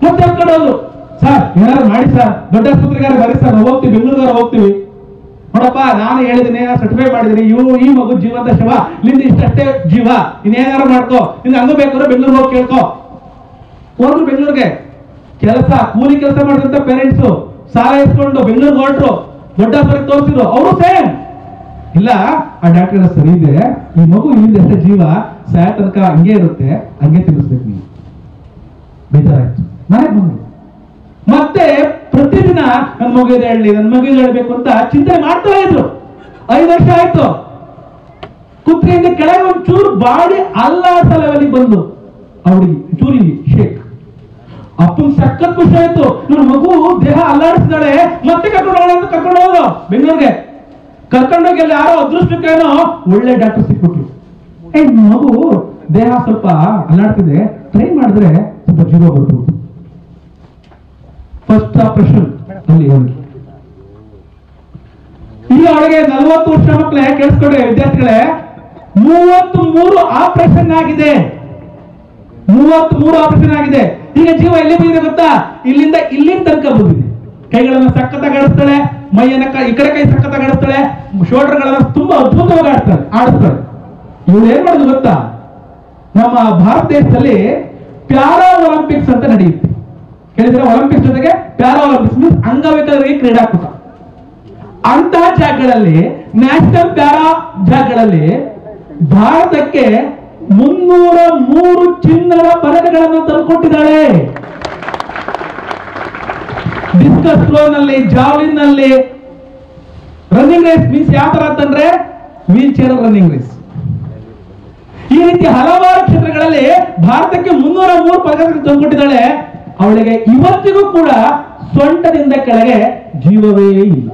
ಮತ್ತೆ ಕರ್ಕೊಂಡು ಹೋದ್ರು, ಸರ್ ಏನಾದ್ರು ಮಾಡಿ ಸರ್, ದೊಡ್ಡ ಆಸ್ಪತ್ರೆಗಾರ ಬರೀ ಸರ್, ನಾವು ಹೋಗ್ತೀವಿ, ಬೆಂಗಳೂರಿಗಾರ ಹೋಗ್ತೀವಿ. ನೋಡಪ್ಪ ನಾನು ಹೇಳಿದ್ದೀನಿ, ಸರ್ಟಿಫೈ ಮಾಡಿದ್ದೀನಿ, ಈ ಮಗು ಜೀವಂತ ಶವ, ನಿಂದ ಇಷ್ಟೇ ಜೀವ, ಇನ್ನೇನಾರು ಮಾಡ್ಕೋ, ನಿಂಗೆ ಹಂಗ ಬೇಕಾದ್ರೆ ಬೆಂಗಳೂರು ಹೋಗಿ ಕೇಳ್ಕೊ. ಹೋದ್ರು ಬೆಂಗಳೂರಿಗೆ, ಕೂಲಿ ಕೆಲಸ ಮಾಡಿದಂತ ಪೇರೆಂಟ್ಸ್ ಸಾಲ ಇಸ್ಕೊಂಡು ಬೆಂಗಳೂರಿಗೆ ಹೊರಟ್ರು, ದೊಡ್ಡ ಆಸ್ಪತ್ರೆ ತೋರಿಸಿದ್ರು. ಅವರು ಸೇಮ್ ಇಲ್ಲ, ಆ ಡಾಕ್ಟರ್ ಸರಿ ಇದೆ, ಈ ಮಗು ಇಲ್ಲಿಂದ ಎಷ್ಟೇ ಜೀವ, ಸಾಯ ತನಕ ಹಂಗೆ ಇರುತ್ತೆ, ಹಂಗೆ ತಿಳಿಸ್ಬೇಕು ನೀವು. ಬೇಜಾರಾಯ್ತು, ಮನೆಗೆ ಬಂದ್ರು. ಮತ್ತೆ ಪ್ರತಿದಿನ ನನ್ನ ಮಗು ಹೇಳ್ಬೇಕು ಅಂತ ಚಿಂತನೆ ಮಾಡ್ತಾ ಇದ್ರು. 5 ವರ್ಷ ಆಯ್ತು. ಕುತ್ತಿಗೆಯಿಂದ ಕೆಳಗೆ ಒಂದು ಚೂರು ಬಾಡಿ ಅಲ್ಲಾಡ್ಸ ಲೆವೆಲ್ಗೆ ಬಂದು ಅವಳಿಗೆ ಚೂರಿಗೆ ಶೇಕ್. ಅಪ್ಪನ್ ಸಖತ್ ಖುಷಿ ಆಯ್ತು, ನನ್ನ ಮಗು ದೇಹ ಅಲ್ಲಾಡಿಸಿದಾಳೆ, ಮತ್ತೆ ಕರ್ಕೊಂಡು ಹೋದ್ರು ಬೆಂಗಳೂರಿಗೆ. ಕರ್ಕೊಂಡೋಗಿ ಅಲ್ಲಿ ಯಾರೋ ಅದೃಷ್ಟಕ್ಕೇನೋ ಒಳ್ಳೆ ಡಾಕ್ಟರ್ ಸಿಕ್ಬಿಟ್ರು. ಮಗು ದೇಹ ಸ್ವಲ್ಪ ಅಲ್ಲಾಡ್ತಿದೆ, ಟ್ರೈ ಮಾಡಿದ್ರೆ ಸ್ವಲ್ಪ ಜೀವ ಬರ್ಬೋದು. ಫಸ್ಟ್ ಆಪರೇಷನ್ ಅಲ್ಲಿ ಹೋಗಿ. ಈಗ ಅವಳಿಗೆ 40 ವರ್ಷ ಮಕ್ಕಳೇ ಕೇಳಿಸ್ಕೊಂಡ್ರೆ ವಿದ್ಯಾರ್ಥಿಗಳೇ, 33 ಆಪರೇಷನ್ ಆಗಿದೆ. 33 ಆಪರೇಷನ್ ಆಗಿದೆ. ಈಗ ಜೀವ ಎಲ್ಲಿ ಬಂದಿದೆ ಗೊತ್ತಾ? ಇಲ್ಲಿಂದ ತನಕ ಬಂದಿದೆ. ಕೈಗಳನ್ನ ಸಖತ್ತಾಗಿ ಆಡಿಸ್ತಾಳೆ, ಮೈಯನ್ನ ಈ ಕಡೆ ಕೈ ಸಖತ್ತಾಗಿ ಆಡಿಸ್ತಾಳೆ, ಶೋಲ್ಡರ್ ಗಳನ್ನ ತುಂಬಾ ಅದ್ಭುತವಾಗಿ ಆಡಿಸ್ತಾಳೆ. ಇವಳು ಏನ್ ಮಾಡೋದು ಗೊತ್ತಾ? ನಮ್ಮ ಭಾರತ ದೇಶದಲ್ಲಿ ಪ್ಯಾರಾ ಒಲಿಂಪಿಕ್ಸ್ ಅಂತ ನಡೆಯುತ್ತೆ. ಕೇಳಿದ್ರೆ ಒಲಿಂಪಿಕ್ಸ್ ಜೊತೆಗೆ ಪ್ಯಾರಾ ಒಲಿಂಪಿಕ್ಸ್ ಮೀನ್ಸ್ ಅಂಗವಿಕಲರಿಗೆ ಕ್ರೀಡಾಕೂಟ. ಅಂತ ಜಾಗಗಳಲ್ಲಿ, ನ್ಯಾಷನಲ್ ಪ್ಯಾರಾ ಜಾಗಗಳಲ್ಲಿ ಭಾರತಕ್ಕೆ 303 ಚಿನ್ನದ ಪದಕಗಳನ್ನು ತಂದುಕೊಟ್ಟಿದ್ದಾಳೆ. ಡಿಸ್ಕಸ್ ಥ್ರೋ ನಲ್ಲಿ, ಜಾವ್ಲಿನ್ ನಲ್ಲಿ, ರನ್ನಿಂಗ್ ರೇಸ್ ಮೀನ್ಸ್ ಯಾವ ತರ ಅಂತಂದ್ರೆ ವೀಲ್ ಚೇರ್ ರನ್ನಿಂಗ್ ರೇಸ್. ಈ ರೀತಿ ಹಲವಾರು ಕ್ಷೇತ್ರಗಳಲ್ಲಿ ಭಾರತಕ್ಕೆ 303 ಪದಕಗಳನ್ನು ತಂದುಕೊಟ್ಟಿದ್ದಾಳೆ. ಅವಳಿಗೆ ಇವತ್ತಿಗೂ ಕೂಡ ಸೊಂಟದಿಂದ ಕೆಳಗೆ ಜೀವವೇ ಇಲ್ಲ.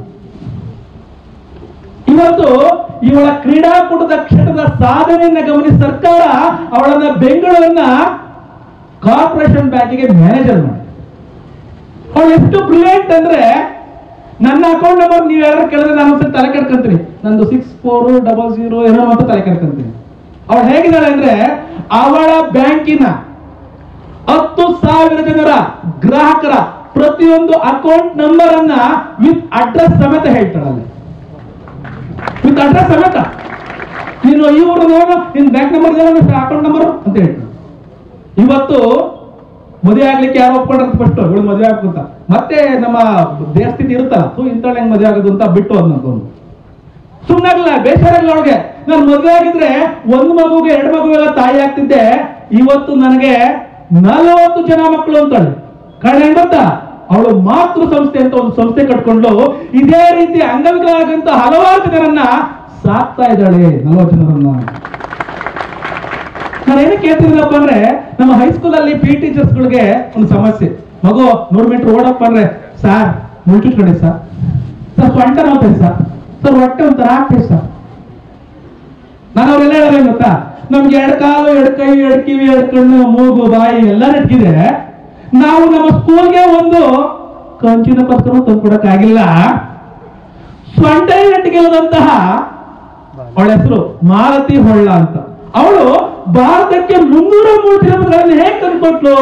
ಇವತ್ತು ಇವಳ ಕ್ರೀಡಾಕೂಟದ ಕ್ಷೇತ್ರದ ಸಾಧನೆಯನ್ನ ಗಮನಿಸಿ ಸರ್ಕಾರ ಅವಳನ್ನ ಬೆಂಗಳೂರಿನ ಕಾರ್ಪೊರೇಷನ್ ಬ್ಯಾಂಕಿಗೆ ಮ್ಯಾನೇಜರ್ ಮಾಡಿ. ಅವಳು ಎಷ್ಟು ಬ್ರಿಲಿಯಂಟ್ ಅಂದ್ರೆ, ನನ್ನ ಅಕೌಂಟ್ ನಂಬರ್ ನೀವು ಯಾರು ಕೇಳಿದ್ರೆ ನಾನು ಒಂದ್ಸರಿ ತಲೆ ಕೆಡ್ಕೊಂತೀನಿ, ನಂದು 6400 ಏನೋ ಅಂತ ತಲೆ ಕೆಡ್ಕೊಂತೀನಿ. ಅವಳು ಹೇಗಿದ್ದಾಳೆ ಅಂದ್ರೆ, ಅವಳ ಬ್ಯಾಂಕಿನ 10,000 ಜನರ ಗ್ರಾಹಕರ ಪ್ರತಿಯೊಂದು ಅಕೌಂಟ್ ನಂಬರ್ ಅನ್ನ ವಿತ್ ಅಡ್ರೆಸ್ ಸಮೇತ ಹೇಳ್ತಾಳಲ್ಲಿ. ವಿತ್ ಅಡ್ರೆಸ್ ಸಮೇತ, ನೀನು ಈ ಊರು ನಿನ್ ಬ್ಯಾಂಕ್ ನಂಬರ್ ಅಕೌಂಟ್ ನಂಬರ್ ಅಂತ ಹೇಳ್ತಾಳೆ. ಇವತ್ತು ಮದುವೆ ಆಗ್ಲಿಕ್ಕೆ ಯಾರು ಒಪ್ಕೊಂಡ್ರೆ ಫಸ್ಟ್ ಇವಳು ಮದುವೆ ಆಗ್ಬೇಕಂತ, ಮತ್ತೆ ನಮ್ಮ ದೇಶ ಸ್ಥಿತಿ ಇರುತ್ತಲ್ಲ, ಇಂಥಳು ಹೆಂಗ್ ಮದುವೆ ಆಗೋದು ಅಂತ ಬಿಟ್ಟು ಅದನ್ನ ಸುಮ್ಮನಾಗಲ್ಲ, ಬೇಸರಾಗಲ್ಲ ಅವಳಿಗೆ. ನಾನು ಮದುವೆ ಆಗಿದ್ರೆ 1 ಮಗುಗೆ 2 ಮಗುವೆಲ್ಲ ತಾಯಿ ಆಗ್ತಿದ್ದೆ, ಇವತ್ತು ನನಗೆ 40 ಜನ ಮಕ್ಕಳು ಅಂತಾಳೆ. ಕಾರಣ ಏನ್ ಗೊತ್ತಾ? ಅವಳು ಮಾತೃ ಸಂಸ್ಥೆ ಅಂತ ಒಂದು ಸಂಸ್ಥೆ ಕಟ್ಕೊಂಡು ಇದೇ ರೀತಿ ಅಂಗವಿಕಲರಾದಂತ ಹಲವಾರು ಜನರನ್ನ ಸಾಕ್ತಾ ಇದ್ದಾಳೆ. 40 ಜನರನ್ನ. ನಾನು ಏನಕ್ಕೆ ಕೇಳ್ತಿದ್ದೀನಪ್ಪ ಅಂದ್ರೆ, ನಮ್ಮ ಹೈಸ್ಕೂಲ್ ಅಲ್ಲಿ ಪಿ ಟೀಚರ್ಸ್ ಗಳಿಗೆ ಒಂದು ಸಮಸ್ಯೆ. ಮಗು 100 ಮೀಟರ್ ಓಡಪ್ಪ ಅಂದ್ರೆ ಸರ್ ಮುಳ್ಚುಟ್ಕಡೆ ಸರ್ ಸೊಂಟ ನೋಡ್ತೇನೆ ಸರ್ ಹೊಟ್ಟೆ ಒಂಥರ ಆಗ್ತೇವೆ ಸರ್. ನಾನು ಅವರೆಲ್ಲ ಹೇಳೋದೇನು ಗೊತ್ತಾ, ನಮ್ಗೆ ಎರಡು ಕಾಲು, ಎರಡು ಕೈ, ಎರಡು ಕಿವಿ, ಎರಡು ಕಣ್ಣು, ಮೂಗು, ಬಾಯಿ ಎಲ್ಲ ನೆಟ್ಗಿದೆ. ನಾವು ನಮ್ಮ ಸ್ಕೂಲ್ಗೆ ಒಂದು ಕಂಚಿನ ಪತ್ರನೂ ತಂದ್ಕೊಡಕ್ಕಾಗಿಲ್ಲ. ಸೊಂಟ ನೆಟ್ಟಿಗೆಲ್ಲದಂತಹ ಅವಳ ಹೆಸರು ಮಾಲತಿ ಹೊಳ್ಳ ಅಂತ. ಅವಳು ಭಾರತಕ್ಕೆ 300 ಮೂರ್ತಿಗಳನ್ನು ಹೇಗೆ ತಂದ್ಕೊಟ್ಲು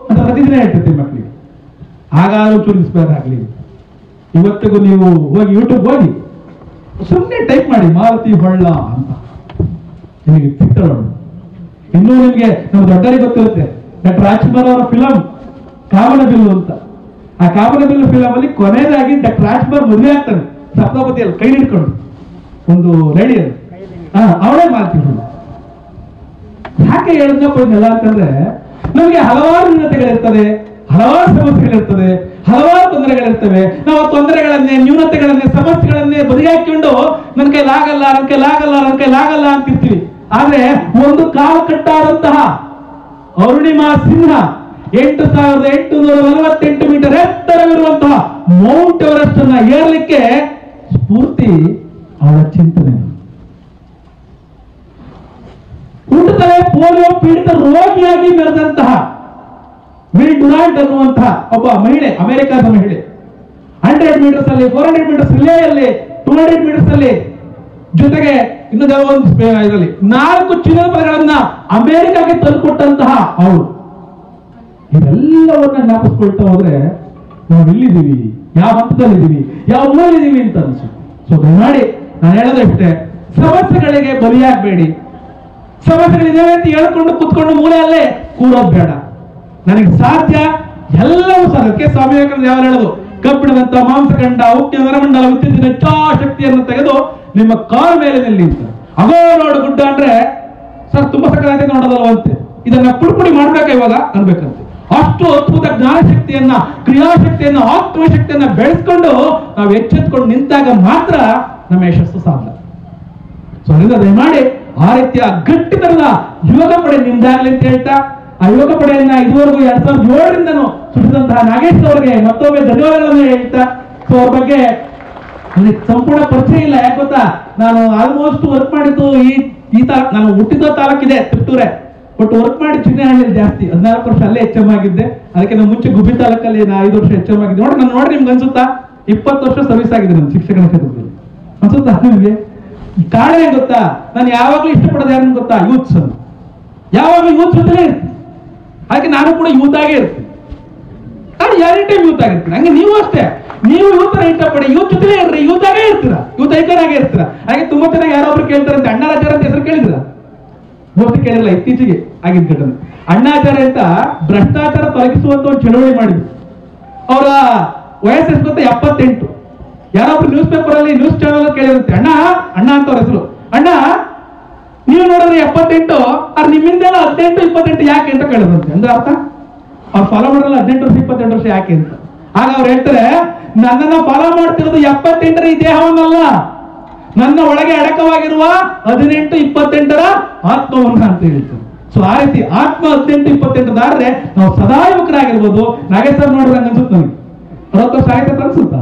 ಅಂತ ಪ್ರತಿದಿನ ಹೇಳ್ತಿರ್ತೀವಿ ಮಕ್ಕಳಿಗೆ. ಹಾಗಾದ್ರೂ ಚೂರಿಸ್ಬೇಡ ಆಗ್ಲಿ. ಇವತ್ತಿಗೂ ನೀವು ಹೋಗಿ ಯೂಟ್ಯೂಬ್ ಹೋಗಿ ಸುಮ್ಮನೆ ಟೈಪ್ ಮಾಡಿ ಮಾಲತಿ ಹೊಳ್ಳ ಅಂತ, ನಿಮಗೆ ಸಿಗ್ತಾಳು. ಇನ್ನೂ ನಿಮ್ಗೆ ನಮ್ಮ ದೊಡ್ಡರಿಗೆ ಗೊತ್ತಿರುತ್ತೆ, ಡಾಕ್ಟರ್ ರಾಜ್ಕುಮಾರ್ ಅವರ ಫಿಲಂ ಕಾಮನಬಿಲ್ಲು ಅಂತ. ಆ ಕಾಮನಬಿಲ್ಲು ಫಿಲಂ ಅಲ್ಲಿ ಕೊನೆಯದಾಗಿ ಡಾಕ್ಟರ್ ರಾಜ್ಕುಮಾರ್ ಮದುವೆ ಆಗ್ತಾನೆ ಸಪ್ತಾಪತಿಯಲ್ಲಿ ಕೈ ಹಿಡ್ಕೊಂಡು ಒಂದು ಲೇಡಿಯಲ್ಲಿ. ಅವಳೇ ಮಾಲತಿ ಹೊಳ್ಳ. ಯಾಕೆ ಹೇಳಿದ್ನಪ್ಪ ಇದನ್ನೆಲ್ಲ ಅಂತಂದ್ರೆ, ನಮಗೆ ಹಲವಾರು ನ್ಯೂನತೆಗಳಿರ್ತದೆ, ಹಲವಾರು ಸಮಸ್ಯೆಗಳಿರ್ತದೆ, ಹಲವಾರು ತೊಂದರೆಗಳಿರ್ತವೆ. ನಾವು ಆ ತೊಂದರೆಗಳನ್ನೇ, ನ್ಯೂನತೆಗಳನ್ನೇ, ಸಮಸ್ಯೆಗಳನ್ನೇ ಬದಿಯಾಕಿಕೊಂಡು ನನ್ನ ಕೈಲಾಗಲ್ಲ, ನನ್ನ ಕೈಲಾಗಲ್ಲ, ನನ್ನ ಕೈಲಾಗಲ್ಲ ಅಂತಿರ್ತೀವಿ. ಆದ್ರೆ ಒಂದು ಕಾಲು ಕಟ್ಟಾದಂತಹ ಅರುಣಿಮಾ ಸಿಂಹ 8848 ಮೀಟರ್ ಎತ್ತರವಿರುವಂತಹ ಮೌಂಟ್ ಎವರೆಸ್ಟ್ ಅನ್ನ ಏರ್ಲಿಕ್ಕೆ ಸ್ಫೂರ್ತಿ ಅವಳ ಚಿಂತನೆ. ಹುಟ್ಟುತ್ತಲೇ ಪೋಲಿಯೋ ಪೀಡಿತ ರೋಗಿಯಾಗಿ ಮೆರೆದಂತಹ ವಿಲ್ ಡುರಾಂಟ್ ಅನ್ನುವಂತಹ ಒಬ್ಬ ಮಹಿಳೆ, ಅಮೆರಿಕದ ಮಹಿಳೆ, 100 ಮೀಟರ್ಸ್ ಅಲ್ಲಿ, 400 ಮೀಟರ್ಸ್ ರಿಲೇಯಲ್ಲಿ, 200 ಮೀಟರ್ಸ್ ಅಲ್ಲಿ, ಜೊತೆಗೆ ಇನ್ನು ಒಂದು ಇದರಲ್ಲಿ 4 ಚಿನ್ನದ ಪದಕಗಳನ್ನ ಅಮೆರಿಕಾಗೆ ತಂದುಕೊಟ್ಟಂತಹ ಅವಳು. ಇವೆಲ್ಲವನ್ನ ಜ್ಞಾಪಿಸ್ಕೊಳ್ತಾ ಹೋದ್ರೆ ನಾವು ಎಲ್ಲಿದ್ದೀವಿ, ಯಾವ ಹಂತದಲ್ಲಿದ್ದೀವಿ, ಯಾವ ಊರಲ್ಲಿದ್ದೀವಿ ಅಂತ ಅನ್ಸುತ್ತೆ. ಸೊ ದಯಮಾಡಿ ನಾನು ಹೇಳೋದಷ್ಟೇ, ಸಮಸ್ಯೆಗಳಿಗೆ ಬಲಿಯಾಗಬೇಡಿ. ಸಮಸ್ಯೆಗಳಿದೆ ಅಂತ ಹೇಳ್ಕೊಂಡು ಕುತ್ಕೊಂಡು ಮೂಲೆಯಲ್ಲೇ ಕೂರೋದು ಬೇಡ. ನನಗೆ ಸಾಧ್ಯ, ಎಲ್ಲವೂ ಸಾಧ್ಯ. ಸ್ವಾಮಿ ವಿವೇಕಾನಂದ ಯಾವ ಹೇಳೋದು, ಕಬ್ಬಿಣದಂತ ಮಾಂಸಖಂಡ, ಉಕ್ಕಿನ ನರಮಂಡಲ, ವಿದ್ಯುತ್ತಿನ ಇಚ್ಛಾಶಕ್ತಿಯನ್ನು ತೆಗೆದು ನಿಮ್ಮ ಕಾಲ ಮೇಲೆ ನಿಲ್ಲಿ ಅಂತ. ಅಗೋ ನೋಡು ಗುಡ್ಡ ಅಂದ್ರೆ ಸರ್ ತುಂಬಾ ಸಕ್ಕರಾಗಿ ನೋಡೋದಲ್ವಂತೆ, ಇದನ್ನ ಪುಡಿ ಮಾಡ್ಬೇಕ ಇವಾಗ ಅನ್ಬೇಕಂತೆ. ಅಷ್ಟು ಅದ್ಭುತ ಜ್ಞಾನಶಕ್ತಿಯನ್ನ, ಕ್ರಿಯಾಶಕ್ತಿಯನ್ನ, ಆತ್ಮಶಕ್ತಿಯನ್ನ ಬೆಳೆಸ್ಕೊಂಡು ನಾವು ಎಚ್ಚೆತ್ಕೊಂಡು ನಿಂತಾಗ ಮಾತ್ರ ನಮ್ಮ ಯಶಸ್ಸು ಸಾಧ್ಯ. ಸೊ ಅದರಿಂದ ದಯಮಾಡಿ ಆ ರೀತಿಯ ಗಟ್ಟಿತನದ ಯೋಗ ಪಡೆ ನಿಮ್ದಾಗ್ಲಿ ಅಂತ ಹೇಳ್ತಾ, ಆ ಯೋಗ ಪಡೆಯನ್ನ ಇದುವರೆಗೂ 2007ರಿಂದನೂ ಸುಟ್ಟಿದಂತಹ ನಾಗೇಶ್ ಅವರಿಗೆ ಮತ್ತೊಮ್ಮೆ ಧನ್ಯವಾದಗಳನ್ನು ಹೇಳ್ತಾ, ಸೊ ಅವ್ರ ಬಗ್ಗೆ ನನಗೆ ಸಂಪೂರ್ಣ ಪರಿಚಯ ಇಲ್ಲ. ಯಾಕೆ ಗೊತ್ತಾ, ನಾನು ಆಲ್ಮೋಸ್ಟ್ ವರ್ಕ್ ಮಾಡಿದ್ದು ಈ ನಾನು ಹುಟ್ಟಿದ ತಾಲೂಕಿದೆ ತಿಪ್ಟೂರೆ, ಬಟ್ ವರ್ಕ್ ಮಾಡಿ ಚಿನ್ನಹಳ್ಳಿಯಲ್ಲಿ ಜಾಸ್ತಿ. 14 ವರ್ಷ ಅಲ್ಲೇ HM ಆಗಿದ್ದೆ. ಅದಕ್ಕೆ ನಾವು ಮುಂಚೆ ಗುಬ್ಬಿ ತಾಲೂಕಲ್ಲಿ 5 ವರ್ಷ HM ಆಗಿದ್ದೆ. ನೋಡಿ ನಾನು ನೋಡಿ ನಿಮ್ಗೆ ಅನ್ಸುತ್ತಾ 20 ವರ್ಷ ಸರ್ವಿಸ್ ಆಗಿದೆ ನನ್ನ ಶಿಕ್ಷಕನ ಕ್ಷೇತ್ರದಲ್ಲಿ, ಅನ್ಸುತ್ತಾ ನಿಮ್ಗೆ? ಕಾರಣ ಏನ್ ಗೊತ್ತಾ, ನಾನು ಯಾವಾಗ್ಲೂ ಇಷ್ಟಪಡೋದು ಯಾರನ್ನು ಗೊತ್ತಾ, ಯೂತ್ಸ್ ಅನ್ನು. ಯಾವಾಗಲೂ ಯೂತ್ ಜೊತೆಲೇ ಇರ್ತೀನಿ. ಅದಕ್ಕೆ ನಾನು ಕೂಡ ಯೂತ್ ಆಗೇ ಇರ್ತೀನಿ. ನಾನು ಎನಿ ಟೈಮ್ ಯೂತ್ ಆಗಿರ್ತೀನಿ. ಹಂಗೆ ನೀವು ಅಷ್ಟೇ, ನೀವು ಯೂತ್ ಇಷ್ಟಪಡಿ, ಯೂತ್ ಜೊತೆಲೇ ಇರ್ರಿ, ಯೂತ್ ಆಗೇ ಇರ್ತೀರಾ, ಯೂತ್ ಐಕನ್ ಆಗೇ ಇರ್ತೀರಾ. ಹಾಗೆ ತುಂಬಾ ಚೆನ್ನಾಗಿ ಯಾರೊಬ್ರು ಕೇಳ್ತಾರಂತೆ, ಅಣ್ಣಾಚಾರ್ಯ ಅಂತ ಹೆಸರು ಕೇಳಿದ್ರ? ಬಹುತೇಕ ಕೇಳಿಲ್ಲ, ಇತ್ತೀಚೆಗೆ ಆಗಿದ್ದ ಘಟನೆ. ಅಣ್ಣಾಚಾರ್ಯ ಅಂತ ಭ್ರಷ್ಟಾಚಾರ ತೊಲಗಿಸುವಂತ ಒಂದು ಚಳವಳಿ ಮಾಡಿದ್ರು. ಅವರ ವಯಸ್ಸು ಎಷ್ಟು ಗೊತ್ತಾ, 78. ಯಾರೊಬ್ರು ನ್ಯೂಸ್ ಪೇಪರ್ ಅಲ್ಲಿ, ನ್ಯೂಸ್ ಚಾನಲ್ ಕೇಳಿರುತ್ತೆ, ಅಣ್ಣ ಅಂತ ಅವ್ರ ಹೆಸರು, ಅಣ್ಣ ನೀವು ನೋಡಿದ್ರೆ 78, ಅದು ನಿಮ್ಮಿಂದೆಲ್ಲ 18, 28 ಯಾಕೆ ಅಂತ ಕೇಳಿದ್ರಂತೆ. ಅಂದ್ರೆ ಅರ್ಥ ಅವ್ರು ಫಾಲೋ ಮಾಡಲ್ಲ 18 ವರ್ಷ 28 ವರ್ಷ ಯಾಕೆ ಅಂತ. ಆಗ ಅವ್ರು ಹೇಳ್ತಾರೆ, ನನ್ನನ್ನ ಫಾಲೋ ಮಾಡ್ತಿರೋದು 78ರ ಈ ದೇಹವನ್ನಲ್ಲ, ನನ್ನ ಒಳಗೆ ಅಡಕವಾಗಿರುವ 18, 28ರ ಆತ್ಮವನ್ನ ಅಂತ ಹೇಳ್ತಾರೆ. ಸೊ ಆ ರೀತಿ ಆತ್ಮ 18, 28 ನಾವು ಸದಾ ಯುವಕರಾಗಿರ್ಬೋದು. ನಾಗೇಶ್ ಸರ್ ನೋಡಿದ್ರೆ ಅನ್ಸುತ್ತೆ ನನಗೆ 60 ವರ್ಷ ಆಯ್ತು ಅನ್ಸುತ್ತಾ,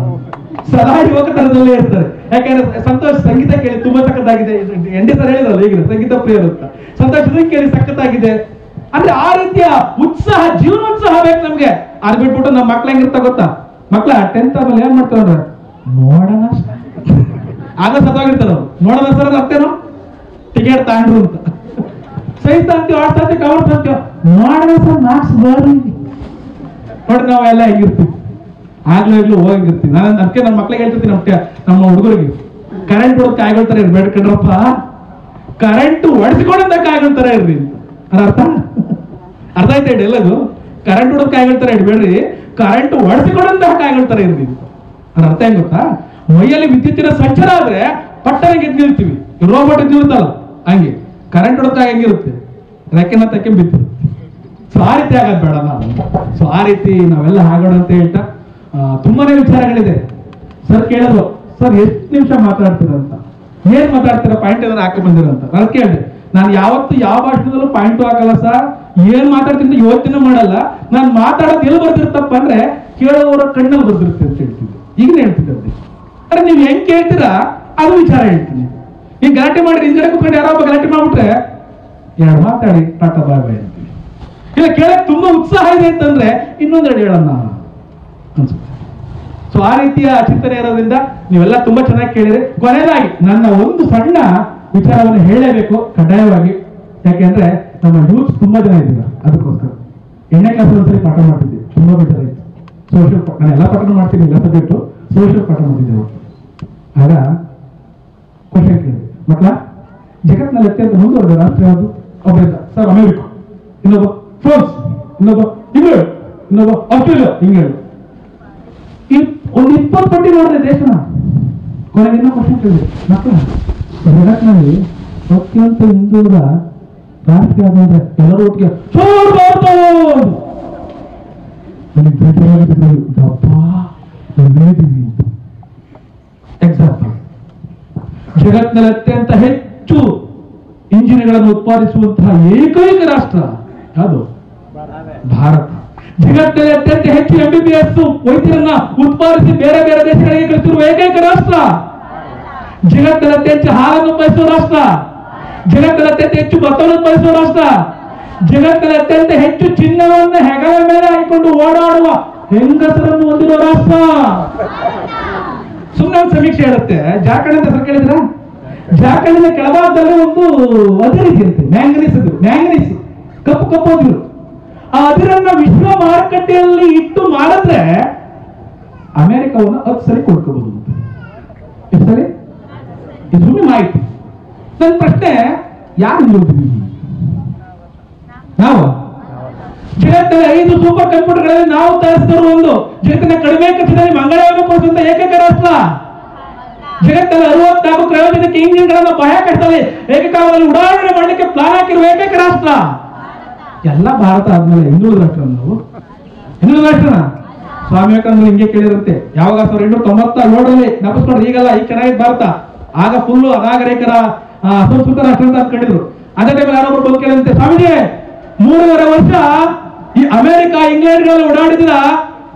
ಸದಾ ಯುವಕತನದಲ್ಲೇ ಇರ್ತಾರೆ. ಯಾಕಂದ್ರೆ ಸಂತೋಷ್ ಸಂಗೀತ ಕೇಳಿ ತುಂಬಾ ಸಖತ್ತಾಗಿದೆ, ND ಸರ್ ಹೇಳಿದಲ್ಲ ಈಗ ಸಂಗೀತ ಪ್ರಿಯರು ಅಂತ. ಸಂತೋಷ್ ಇದನ್ನು ಕೇಳಿ ಸಖತ್ತಾಗಿದೆ ಅಂದ್ರೆ ಆ ರೀತಿಯ ಉತ್ಸಾಹ, ಜೀವನೋತ್ಸಾಹ ಬೇಕು ನಮ್ಗೆ. ಅದ್ ಬಿಟ್ಬಿಟ್ಟು ನಮ್ಮ ಮಕ್ಳು ಹೆಂಗಿರ್ತಾ ಗೊತ್ತಾ, ಮಕ್ಳ 10th ಆಮೇಲೆ ಏನ್ ಮಾಡ್ತಾರೆ, ನೋಡೋಣ ಆಗ ಸತ್ತೋಗಿರ್ತಾರ ಅವ್ರು. ನೋಡೋಣ ಸರ್ ಅರ್ಥೇನೋ, ಟಿಕೆಟ್ ತಗೊಂಡ್ರು ಅಂತ ಸೈನ್ಸ್ ಅಂತೀವಿ, ಆರ್ಟ್ಸ್ ಅಂತೀವಿ, ಕಾಮರ್ಸ್ ಅಂತೀವಿ, ನೋಡೋಣ ಸರ್ ಮಾರ್ಕ್ಸ್ ಬರ್ರಿ ನೋಡಿ. ನಾವೆಲ್ಲ ಹೆಂಗಿರ್ತೀವಿ, ಆಗ್ಲೂ ಹೋಗಿರ್ತೀವಿ. ನಾನು ಅದಕ್ಕೆ ನನ್ನ ಮಕ್ಳಿಗೆ ಹೇಳ್ತಿರ್ತೀನಿ, ನಮ್ಮ ಹುಡುಗರಿಗೆ ಕರೆಂಟ್ ಹೊಡೆದ್ ಕಾಯ್ಕೊಳ್ತಾರೆ ಇರ್ಬೇಡ ಕಣ್ರಪ್ಪ, ಕರೆಂಟ್ ಹೊಡೆಸಿಕೊಂಡಂತ ಕಾಯ್ಕೊಳ್ತಾರೆ ಇರ್ರಿ ಅಂತ. ಅರ್ಥ ಆಯ್ತಾ ಹೇಳಿ ಎಲ್ಲದು? ಕರೆಂಟ್ ಹೊಡೆದ್ ಕಾಯ್ಕೊಳ್ತಾರೆ ಇಡ್ಬೇಡ್ರಿ, ಕರೆಂಟ್ ಹೊಡೆಸಿಕೊಂಡಂತಹ ಕಾಯ್ಕೊಳ್ತಾರೆ ಇರ್ರಿ ಅಂತ. ಅದ್ರ ಅರ್ಥ ಹೆಂಗ್ ಗೊತ್ತಾ, ಮೈಯಲ್ಲಿ ವಿದ್ಯುತ್ತಿನ ಸಂಚಾರ ಆದ್ರೆ ಪಟ್ಟನೆ ಗೆದ್ದು ನಿಲ್ತೀವಿ, ರೋಬೋಟ್ ನಿಲ್ತಲ್ಲ ಹಂಗೆ. ಕರೆಂಟ್ ಹೊಡೆದಾಗ ಹೆಂಗಿರುತ್ತೆ, ರೆಕ್ಕೆನ ತಕ್ಕೆ ಬಿತ್ತಿರುತ್ತೆ. ಸೊ ಆ ರೀತಿ ಆಗೋದು ಬೇಡ ನಾವು. ಸೊ ಆ ರೀತಿ ನಾವೆಲ್ಲ ಆಗೋಣ ಅಂತ ಹೇಳ್ತಾ, ತುಂಬಾನೇ ವಿಚಾರಗಳಿದೆ. ಸರ್ ಕೇಳಿದ್ರು, ಸರ್ ಎಷ್ಟು ನಿಮಿಷ ಮಾತಾಡ್ತೀರ ಅಂತ. ಏನ್ ಮಾತಾಡ್ತೀರ, ಪಾಯಿಂಟ್ ಏನಾದ್ರು ಹಾಕಿ ಬಂದಿರಂತ. ನಾನು ಕೇಳಿದೆ, ನಾನು ಯಾವತ್ತು ಯಾವ ಭಾಷಣದಲ್ಲೂ ಪಾಯಿಂಟು ಹಾಕಲ್ಲ ಸರ್, ಏನ್ ಮಾತಾಡ್ತೀನಿ ಯೋಚನೆ ಮಾಡಲ್ಲ. ನಾನು ಮಾತಾಡೋದು ಎಲ್ಲಿ ಬರ್ತಿರ್ತಪ್ಪ ಅಂದ್ರೆ ಕೇಳುವವರ ಕಣ್ಣಲ್ಲಿ ಬರ್ದಿರುತ್ತೆ ಅಂತ ಹೇಳ್ತಿದ್ದೆ. ಈಗ ಹೇಳ್ತಿದ್ದೆ ಅರೆ ನೀವು ಹೆಂಗ್ ಕೇಳ್ತೀರಾ ಅದು ವಿಚಾರ ಹೇಳ್ತೀನಿ. ಈಗ ಗಲಾಟೆ ಮಾಡಿ ಹಿಂದ್ಗಡೆ ಕುತ್ಕೊಂಡು ಯಾರೋ ಒಬ್ಬ ಗಲಾಟೆ ಮಾಡ್ಬಿಟ್ರೆ ಎರಡು ಮಾತಾಡಿ ಟಾಟಾ ಬಾಯ್ ಬಾಯ್ ಅಂತೀವಿ. ಇಲ್ಲ ಕೇಳಕ್ ತುಂಬಾ ಉತ್ಸಾಹ ಇದೆ ಅಂತಂದ್ರೆ ಇನ್ನೊಂದೆರಡು ಹೇಳೋಣ ಅನ್ಸುತ್ತೆ. ಸೊ ಆ ರೀತಿಯ ಚಿಂತನೆ ಇರೋದ್ರಿಂದ ನೀವೆಲ್ಲ ತುಂಬಾ ಚೆನ್ನಾಗಿ ಕೇಳಿದ್ರೆ. ಕೊನೆಯದಾಗಿ ನನ್ನ ಒಂದು ಸಣ್ಣ ವಿಚಾರವನ್ನು ಹೇಳಲೇಬೇಕು ಕಡ್ಡಾಯವಾಗಿ. ಯಾಕೆಂದ್ರೆ ನಮ್ಮ ಯೂತ್ ತುಂಬಾ ಜನ ಇದ್ದೀರ, ಅದಕ್ಕೋಸ್ಕರ 8ನೇ ಕ್ಲಾಸ್ ಒಂದ್ಸರಿ ಪಾಠ ಮಾಡ್ತಿದ್ದೆ, ತುಂಬಾ ಬೆಟರ್ ಆಯ್ತು. ಸೋಷಿಯಲ್ ನಾನು ಎಲ್ಲ ಪಾಠ ಮಾಡ್ತೀನಿ, ಎಲ್ಲ ಸಬ್ಜೆಕ್ಟು ಸೋಷಿಯಲ್ ಪಾಠ ಮಾಡ್ತಿದ್ದೆ. ಆಗ ಕ್ವಶನ್ ಕೇಳಿದೆ, ಮಕ್ಕಳ ಜಗತ್ತಿನಲ್ಲಿ ಅತ್ಯಂತ ಮುಂದುವರೆದ ರಾಷ್ಟ್ರ ಯಾವುದು? ಒಬ್ಬರಿದ್ದ ಸರ್ ಅಮೆರಿಕ, ಇನ್ನೊಬ್ಬ ಫ್ರಾನ್ಸ್, ಇನ್ನೊಬ್ಬ ಇಂಗ್ಲೆಂಡ್, ಇನ್ನೊಬ್ಬ ಆಸ್ಟ್ರೇಲಿಯಾ, ಇಂಗ್ಲೆಂಡ್. ಒಂದು 20 ಪಟ್ಟಿ ನೋಡಿದೆ ದೇಶನ. ಕೊನೆಗೆ ಇನ್ನೂ ಕ್ವಶನ್ ಕೇಳಿದೆ, ಮಕ್ಕಳ ಜಗತ್ತಿನಲ್ಲಿ ಅತ್ಯಂತ ಹಿಂದುಳಿದ ರಾಷ್ಟ್ರ ಯಾವುದು ಅಂದ್ರೆ ಎಲ್ಲರೂ ಒಟ್ಟಿಗೆ ಎಕ್ಸಾಂಪಲ್, ಜಗತ್ತಿನಲ್ಲಿ ಅತ್ಯಂತ ಹೆಚ್ಚು ಇಂಜಿನ್ಗಳನ್ನು ಉತ್ಪಾದಿಸುವಂತಹ ಏಕೈಕ ರಾಷ್ಟ್ರ ಯಾವುದು? ಭಾರತ. ಜಗತ್ತಿನಲ್ಲಿ ಅತ್ಯಂತ ಹೆಚ್ಚು MBBS ವೈದ್ಯರನ್ನ ಉತ್ಪಾದಿಸಿ ಬೇರೆ ಬೇರೆ ದೇಶಗಳಿಗೆ ಕಳಿಸಿರುವ ಏಕೈಕ ರಾಷ್ಟ್ರ. ಜಗತ್ತಿನಲ್ಲಿ ಅತ್ಯಂತ ಹಾಲನ್ನು ಉತ್ಪಾದಿಸುವ ರಾಷ್ಟ್ರ. ಜಗತ್ತಿನಲ್ಲಿ ಅತ್ಯಂತ ಹೆಚ್ಚು ಭತ್ತವನ್ನು ಉತ್ಪಾದಿಸುವ ರಾಷ್ಟ್ರ. ಜಗತ್ತಿನಲ್ಲಿ ಅತ್ಯಂತ ಹೆಚ್ಚು ಚಿನ್ನವನ್ನು ಹೆಗಲ ಮೇಲೆ ಹಾಕಿಕೊಂಡು ಓಡಾಡುವ ಹೆಂಗಸರನ್ನು ಹೊಂದಿರುವ ರಾಷ್ಟ್ರ. ಸುಮ್ಮನೆ ಸಮೀಕ್ಷೆ ಹೇಳುತ್ತೆ. ಜಾರ್ಖಂಡ್ ಅಂತ ಹೆಸರು ಕೇಳಿದ್ರ? ಜಾರ್ಖಂಡಿನ ಕೆಳಭಾಗದಲ್ಲಿ ಒಂದು ಅದಿರಿದೆ ಅಂತೆ, ಮ್ಯಾಂಗನೀಸ್ ಕಪ್ಪು ಕಪ್ಪು ಅದಿರು. ಆ ಅದಿರನ್ನ ವಿಶ್ವ ಮಾರುಕಟ್ಟೆಯಲ್ಲಿ ಇಟ್ಟು ಮಾಡಿದ್ರೆ ಅಮೆರಿಕವನ್ನು 10 ಸರಿ ಕೊಂಡ್ಕೋಬಹುದು. ಎಷ್ಟು ಸರಿ? ಇದು ಸುಮ್ಮನೆ ಮಾಹಿತಿ. ನನ್ನ ಪ್ರಶ್ನೆ, ಯಾರು ನೋಡ್ತೀವಿ ನಾವು? ಜಗತ್ತಿನ 5 ಸೂಪರ್ ಕಂಪ್ಯೂಟರ್ಗಳಲ್ಲಿ ನಾವು ತಯಾರಿಸಿದವರು ಒಂದು. ಜಗತ್ತಿನ ಕಡಿಮೆ ಖರ್ಚಿನಲ್ಲಿ ಮಂಗಳಯಾನ ಕೊಡಿಸುವಂತ ಏಕೈಕ ರಾಷ್ಟ್ರ. ಜಗತ್ತಿನ 64 ಕ್ರಯೋಜನಿಕ ಇಂಜಿನ್ಗಳನ್ನು ಬಾಹ್ಯಾಕಾಶದಲ್ಲಿ ಏಕಕಾಲದಲ್ಲಿ ಉಡಾವಣೆ ಮಾಡಲಿಕ್ಕೆ ಪ್ಲಾನ್ ಹಾಕಿರುವ ಏಕೈಕ ರಾಷ್ಟ್ರ. ಎಲ್ಲ ಭಾರತ ಆದ್ಮೇಲೆ ಹಿಂದುಳಿದ ರಾಷ್ಟ್ರ. ನಾವು ಹಿಂದುಳಿದ ರಾಷ್ಟ್ರನ ಸ್ವಾಮಿ ವಿವೇಕಾನಂದರು ಹಿಂಗೆ ಕೇಳಿರಂತೆ, ಯಾವಾಗ 1897ರಲ್ಲಿ ನೆನಪಿಸ್ಕೊಂಡ್ರೆ, ಈಗಲ್ಲ, ಈಗ ಚೆನ್ನಾಗಿತ್ತು ಭಾರತ. ಆಗ ಫುಲ್ಲು ಅನಾಗರಿಕರ ಅಸಂಸ್ಕೃತ ರಾಷ್ಟ್ರ ಅಂತ ಅಂದ್ಕೊಂಡಿದ್ರು. ಅದೇ ಟೈಮಲ್ಲಿ ಯಾರೊಬ್ರು ಬಂದು ಕೇಳಿದಂತೆ, ಸ್ವಾಮೀಜಿ 3.5 ವರ್ಷ ಈ ಅಮೆರಿಕ ಇಂಗ್ಲೆಂಡ್ಗಳಲ್ಲಿ ಓಡಾಡಿದ್ರ,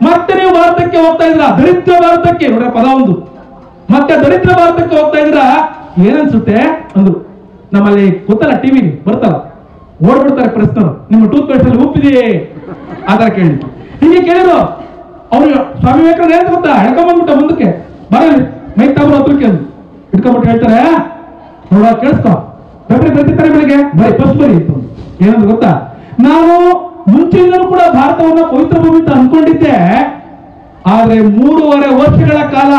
ಮತ್ತೆ ನೀವು ಭಾರತಕ್ಕೆ ಹೋಗ್ತಾ ಇದ್ರ, ದರಿದ್ರ ಭಾರತಕ್ಕೆ, ನೋಡ್ರೆ ಪದ ಒಂದು, ಮತ್ತೆ ದರಿದ್ರ ಭಾರತಕ್ಕೆ ಹೋಗ್ತಾ ಇದ್ರ, ಏನನ್ಸುತ್ತೆ ಅಂದ್ರು. ನಮ್ಮಲ್ಲಿ ಗೊತ್ತಲ್ಲ, ಟಿವಿ ಬರ್ತಲ್ಲ, ಓಡ್ಬಿಡ್ತಾರೆ ಪ್ರಶ್ನರು, ನಿಮ್ಮ ಟೂತ್ ಪೇಸ್ಟ್ ಅಲ್ಲಿ ಉಪ್ಪಿದೆಯೇ ಆತರ ಕೇಳಿ. ಹೀಗೆ ಕೇಳಿದ್ರು. ಅವ್ರು ಸ್ವಾಮಿ ವಿವೇಕಾನಂದ ಏನ್ ಗೊತ್ತಾ, ಹಿಡ್ಕೊಂಡ್ಬಂದ್ಬಿಟ್ಟ ಮುಂದಕ್ಕೆ, ಬರಲಿ ಮೈಕ್ ತಗೊಂಡು ಹತ್ರಕ್ಕೆ ಹಿಡ್ಕೊಂಡ್ಬಿಟ್ಟು ಹೇಳ್ತಾರೆ, ನೋಡ ಕೇಳಿಸ್ಕೊ, ಪೇಪರ್ ಬರ್ತಿರ್ತಾರೆ ಬೆಳಿಗ್ಗೆ, ಬರೀ ಫಸ್ಟ್ ಬರೀ ಇತ್ತು. ಏನಂದ್ರೆ ಗೊತ್ತಾ, ನಾನು ಮುಂಚಿನಿಂದಲೂ ಕೂಡ ಭಾರತವನ್ನು ಪವಿತ್ರ ಭೂಮಿ ಅಂತ ಅನ್ಕೊಂಡಿದ್ದೆ, ಆದ್ರೆ 3.5 ವರ್ಷಗಳ ಕಾಲ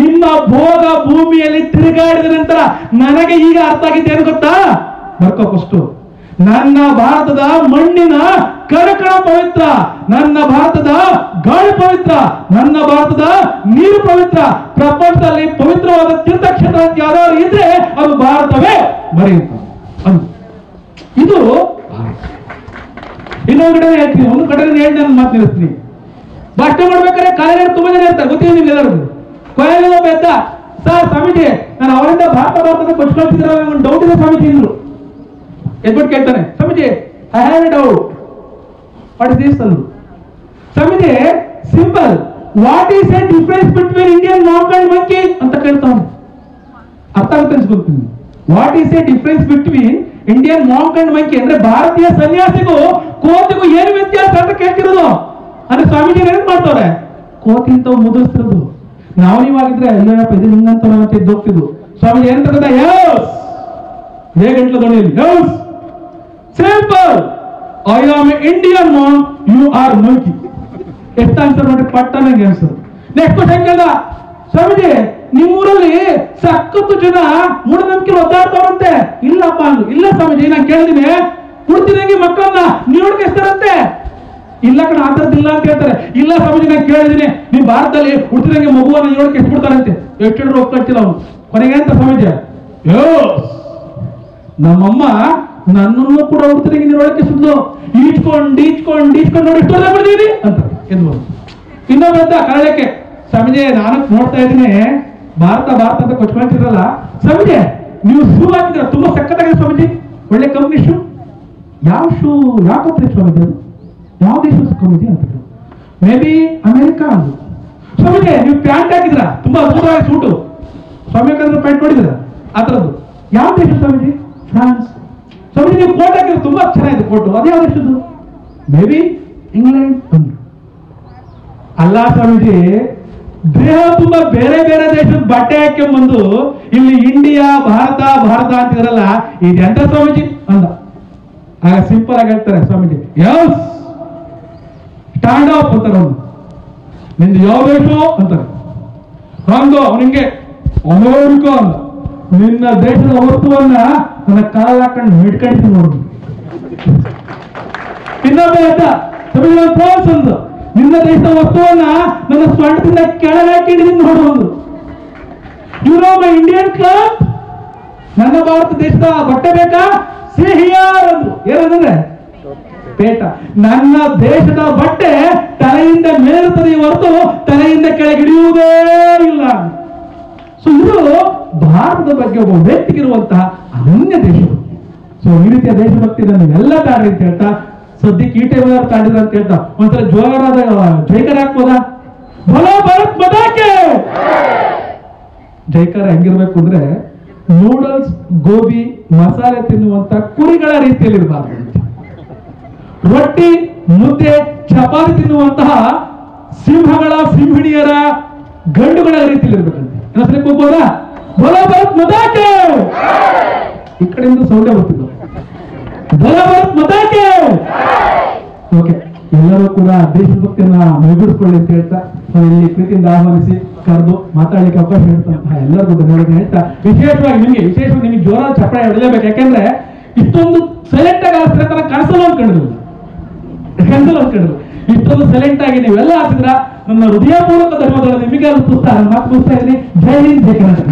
ನಿಮ್ಮ ಭೋಗ ಭೂಮಿಯಲ್ಲಿ ತಿರುಗಾಡಿದ ನಂತರ ನನಗೆ ಈಗ ಅರ್ಥ ಆಗಿದ್ದೆ. ಏನು ಗೊತ್ತಾ? ಬರ್ಕೋ ಫಸ್ಟ್, ನನ್ನ ಭಾರತದ ಮಣ್ಣಿನ ಕಣಕಣ ಪವಿತ್ರ, ನನ್ನ ಭಾರತದ ಗಾಳಿ ಪವಿತ್ರ, ನನ್ನ ಭಾರತದ ನೀರು ಪವಿತ್ರ. ಪ್ರಪಂಚದಲ್ಲಿ ಪವಿತ್ರವಾದ ತೀರ್ಥಕ್ಷೇತ್ರ ಯಾವ್ದಾದ್ರು ಇದ್ರೆ ಅದು ಭಾರತವೇ ಬರೆಯುತ್ತ. ಇದು ಇನ್ನೊಂದು ಕಡೆ ಹೇಳ್ತೀನಿ, ಒಂದು ಕಡೆ ಹೇಳಿ ನಾನು ಮಾತು ನಿಲ್ಲಿಸ್ತೀನಿ. ಭಾಷಣ ಮಾಡ್ಬೇಕಾದ್ರೆ ಕಾಲೇಜ್ ತುಂಬಾ ಜನ ಇರ್ತಾರೆ, ಗೊತ್ತಿದೆ ನಿಮ್ಗೆ ಎಲ್ಲರಿಗೂ. ಕೊನೆಯಲ್ಲಿ ಒಬ್ಬ ಎದ್ದ, ಸರ್ ಸ್ವಾಮೀಜಿ ನಾನು ಅವರಿಂದ ಭಾರತದ ಕೊಚ್ಕೊಳ್ತಿದ್ರ, ಒಂದು ಡೌಟ್ ಇದೆ ಸ್ವಾಮೀಜಿ ಅಂದ್ರು. ಎದ್ಬಿಟ್ಟು ಕೇಳ್ತಾನೆ, Swamiji I have a doubt, what is this ಅಂದ್ರು. Swamiji simple, what is a difference between Indian monk and monkey ಅಂತ ಕೇಳ್ತಾನೆ. ಅರ್ಥ ಆಗುತ್ತೆ ಅನ್ಸ್ಕೊಳ್ತೀನಿ. What is a difference between Indian monk and monkey ಅಂದ್ರೆ ಭಾರತೀಯ ಸನ್ಯಾಸಿಗೂ ಕೋತಿಗೂ ಏನು ವ್ಯತ್ಯಾಸ ಅಂತ ಕೇಳ್ತಿರೋದು. ಅಂದ್ರೆ ಸ್ವಾಮೀಜಿ ಏನ್ ಮಾಡ್ತಾರೆ, ಕೋತಿ ಅಂತ ಮುದ್ರಿಸ್ತಿರೋದು. ನಾವು ನೀವಾಗಿದ್ರೆ ಅಯ್ಯಪ್ಪ ಇದು ಹಿಂಗಂತ ಮತ್ತೆ ಎದ್ದೋಗ್ತಿದ್ವು. ಸ್ವಾಮೀಜಿ ಏನಂತ ಗೊತ್ತಾ, ಹೇಗಂಟ್ಲ ದೊಡ್ಡ simple, I am Indian monk, you are monkey. ಎಷ್ಟು ಆನ್ಸರ್ ನೋಡಿ, ಪಟ್ಟ ನಂಗೆ ಆನ್ಸರ್. ನೆಕ್ಸ್ಟ್ ಕ್ವಶನ್ ಕೇಳ್ದ, ಸ್ವಾಮೀಜಿ ನಿಮ್ಮೂರಲ್ಲಿ ಸಕ್ಕತ್ತು ಜನ ಮೂಢನಂಬಿಕೆ ಒದ್ದಾಡ್ತಾರಂತೆ. ಇಲ್ಲಪ್ಪ ಅಂದ್ರು. ಇಲ್ಲ ಸ್ವಾಮೀಜಿ ನಾನು ಕೇಳಿದೀನಿ, ಹುಡ್ತಿದಂಗೆ ಮಕ್ಕಳನ್ನ ನೀವಡಿಸ್ತಾರಂತೆ. ಇಲ್ಲ ಕಣ ಆತರದಿಲ್ಲ ಅಂತ ಹೇಳ್ತಾರೆ. ಇಲ್ಲ ಸ್ವಾಮೀಜಿ ನಾನು ಕೇಳಿದೀನಿ, ನೀವು ಭಾರತದಲ್ಲಿ ಹುಡ್ತಿದಂಗೆ ಮಗುವನ್ನ ನೀವಡಿಕೆ ಎಷ್ಟ್ಬಿಡ್ತಾರಂತೆ. ಎಷ್ಟು ಹೋಗ್ತಿಲ್ಲ ಅವನು. ಕೊನೆಗೆ ಅಂತ ಸ್ವಾಮೀಜಿ, ನಮ್ಮಮ್ಮ ನನ್ನನ್ನು ಕೂಡ ಹುಡ್ತಿದಂಗೆ ನೀವಡಿಕೆ ಸುದ್ಲು, ಈಚ್ಕೊಂಡು ನೋಡಿ ಎಷ್ಟು ಬಿಡ್ತೀವಿ ಅಂತ ಎದ್ದು. ಇನ್ನೊಬ್ಬ ಕನ್ನಡಕ್ಕೆ, ಸ್ವಾಮೀಜಿ ನಾನು ನೋಡ್ತಾ ಇದ್ದೀನಿ ಭಾರತ ಅಂತ ಕೊಚ್ಕೊಳ್ತಿರಲ್ಲ, ಸ್ವಾಮೀಜಿ ನೀವು ಶೂ ಹಾಕಿದ್ರೆ ತುಂಬಾ ಸಕ್ಕತ್ತಾಗಿದೆ ಸ್ವಾಮೀಜಿ, ಒಳ್ಳೆ ಕಂಪ್ನಿ ಶೂ. ಯಾವ ಶೂ, ಯಾವ ಕಂಪ್ನಿ ಸ್ವಾಮೀಜಿ, ಅದು ಯಾವ ದೇಶ ಸ್ವಾಮೀಜಿ ಅಂತ. ಮೇ ಬಿ ಅಮೆರಿಕ ಅಂದ್ರು. ಸ್ವಾಮೀಜಿ ನೀವು ಪ್ಯಾಂಟ್ ಹಾಕಿದ್ರ ತುಂಬಾ ಅದ್ಭುತವಾಗಿ ಸೂಟು, ಸ್ವಾಮಿ ಪ್ಯಾಂಟ್ ನೋಡಿದ್ರ ಆ ಥರದ್ದು. ಯಾವ ದೇಶ ಸ್ವಾಮೀಜಿ? ಫ್ರಾನ್ಸ್. ಸ್ವಾಮೀಜಿ ನೀವು ಕೋಟ್ ಹಾಕಿದ್ರೆ ತುಂಬಾ ಚೆನ್ನಾಗಿದೆ ಕೋಟು, ಅದು ಯಾವ ದೇಶದ್ದು? ಮೇ ಬಿ ಇಂಗ್ಲೆಂಡ್ ಅಂದ್ರು. ಅಲ್ಲ ಸ್ವಾಮೀಜಿ, ದೇಹ ತುಂಬಾ ಬೇರೆ ಬೇರೆ ದೇಶದ ಬಟ್ಟೆ ಹಾಕೊಂಡ್ಬಂದು ಇಲ್ಲಿ ಇಂಡಿಯಾ ಭಾರತ ಭಾರತ ಅಂತಿದ್ರಲ್ಲ, ಇದೆಂತ ಸ್ವಾಮೀಜಿ ಅಂದ. ಆಗ ಸಿಂಪಲ್ ಆಗಿ ಹೇಳ್ತಾರೆ ಸ್ವಾಮೀಜಿ, ಯಸ್ ಸ್ಟ್ಯಾಂಡ್ ಅಪ್ ಅಂತಾರೆ. ಅವನು ನಿಂದು ಯಾವ ದೇಶ ಅಂತಾರೆ. ಅಂದು ಅವನಿಗೆ ಅಮೇರಿಕ ಅಂದ. ನಿನ್ನ ದೇಶದ ವಸ್ತುವನ್ನ ನನ್ನ ಕಾಲ ಹಾಕೊಂಡು ಹಿಡ್ಕೊಂಡಿದ್ದೀನಿ ನೋಡು. ಇನ್ನೊಬ್ಬ ಆಯ್ತ ಫ್ರಾನ್ಸ್ ಅಂದು, ನಿನ್ನ ದೇಶದ ವಸ್ತುವನ್ನ ನನ್ನ ಸ್ವಂಟದಿಂದ ಕೆಳಗೆ ಹಾಕೊಂಡಿದ್ದೀನಿ ನೋಡು ಒಂದು. You know my Indian cloth, ನನ್ನ ಭಾರತ ದೇಶದ ಬಟ್ಟೆ ಬೇಕಾ? ಸಿಹಿಯಾರ್ ಅಂದ್ರು. ಏನಂದ್ರೆ ಪೇಟ. ನನ್ನ ದೇಶದ ಬಟ್ಟೆ ತಲೆಯಿಂದ ಮೇಲುತ್ತದೆ ಹೊರತು ತಲೆಯಿಂದ ಕೆಳಗಿಳಿಯುವುದೇ ಇಲ್ಲ. ಸೊ ಇದು ಭಾರತದ ಬಗ್ಗೆ ಒಬ್ಬ ವ್ಯಕ್ತಿಗಿರುವಂತಹ ಅನನ್ಯ ದೇಶಭಕ್ತಿ. ಸೊ ಈ ರೀತಿಯ ದೇಶಭಕ್ತಿನ ನೀವೆಲ್ಲ ತಾಡ್ರಿ ಅಂತ ಹೇಳ್ತಾ, ಸದ್ಯಕ್ಕೆ ಈ ಟೈಮ್ ತಾಡಿದ್ರ ಅಂತ ಹೇಳ್ತಾ ಒಂಥರ ಜೋರಾದ ಜೈಕಾರ ಹಾಕ್ಬೋದಾ? ಭಲೋ ಭಾರತ್ ಮಾತಾಕ್ಕೆ ಜೈಕಾರ ಹೆಂಗಿರ್ಬೇಕು ಅಂದ್ರೆ, ನೂಡಲ್ಸ್ ಗೋಬಿ ಮಸಾಲೆ ತಿನ್ನುವಂತ ಕುರಿಗಳ ರೀತಿಯಲ್ಲಿ ಇರಬಾರ್ದು. ರೊಟ್ಟಿ ಮುದ್ದೆ ಚಪಾತಿ ತಿನ್ನುವಂತಹ ಸಿಂಹಗಳ ಸಿಂಹಿಣಿಯರ ಗಂಡುಗಳ ರೀತಿಯಲ್ಲಿ ಇರ್ಬೇಕಂತೆ. ಇನ್ನೊಂದ್ಸಲಿ ಹೋಗ್ಬೋದಾ? ಭಲೋ ಭಾರತ್ ಮಾತಾಕ್ಕೆ. ಈ ಕಡೆಯಿಂದ ಸೌಂಡೇ ಬರ್ತಿದ್ದು. ಭಲೋ ಭಾರತ್ ಮಾತಾಕ್ಕೆ. ಓಕೆ, ಎಲ್ಲರೂ ಕೂಡ ದೇಶಭಕ್ತಿಯನ್ನ ಮೈಗೂಡಿಸ್ಕೊಳ್ಳಿ ಅಂತ ಹೇಳ್ತಾ ಇಲ್ಲಿ ಪ್ರೀತಿಯಿಂದ ಆಹ್ವಾನಿಸಿ ಕರೆದು ಮಾತಾಡ್ಲಿಕ್ಕೆ ಅವಕಾಶ ನೀಡುತ್ತಂತಹ ಎಲ್ಲರಿಗೂ ಧನ್ಯವಾದ ಹೇಳ್ತಾ, ವಿಶೇಷವಾಗಿ ನಿಮಗೆ ಜೋರಾದ ಚಪ್ಪಾಳೆ ಹೊಡಲೇಬೇಕು. ಯಾಕೆಂದ್ರೆ ಇಷ್ಟೊಂದು ಸೈಲೆಂಟ್ ಆಗಿ ಆಡ್ತಿರ್ತಾರೆ ಕನಸಲು ಅಂದ್ಕೊಂಡಿದ್ರು, ಇಷ್ಟೊಂದು ಸೈಲೆಂಟ್ ಆಗಿ ನೀವೆಲ್ಲ ಆಡ್ತಿದ್ರ. ನನ್ನ ಹೃದಯಪೂರ್ವಕ ಧನ್ಯವಾದಗಳು ನಿಮಗೆ. ಅದು ಮಾತು ಮುಗಿಸ್ತಾ ಇದ್ದೀನಿ. ಜೈ ಹಿಂದ್, ಜೈ ಕರ್ನಾಟಕ.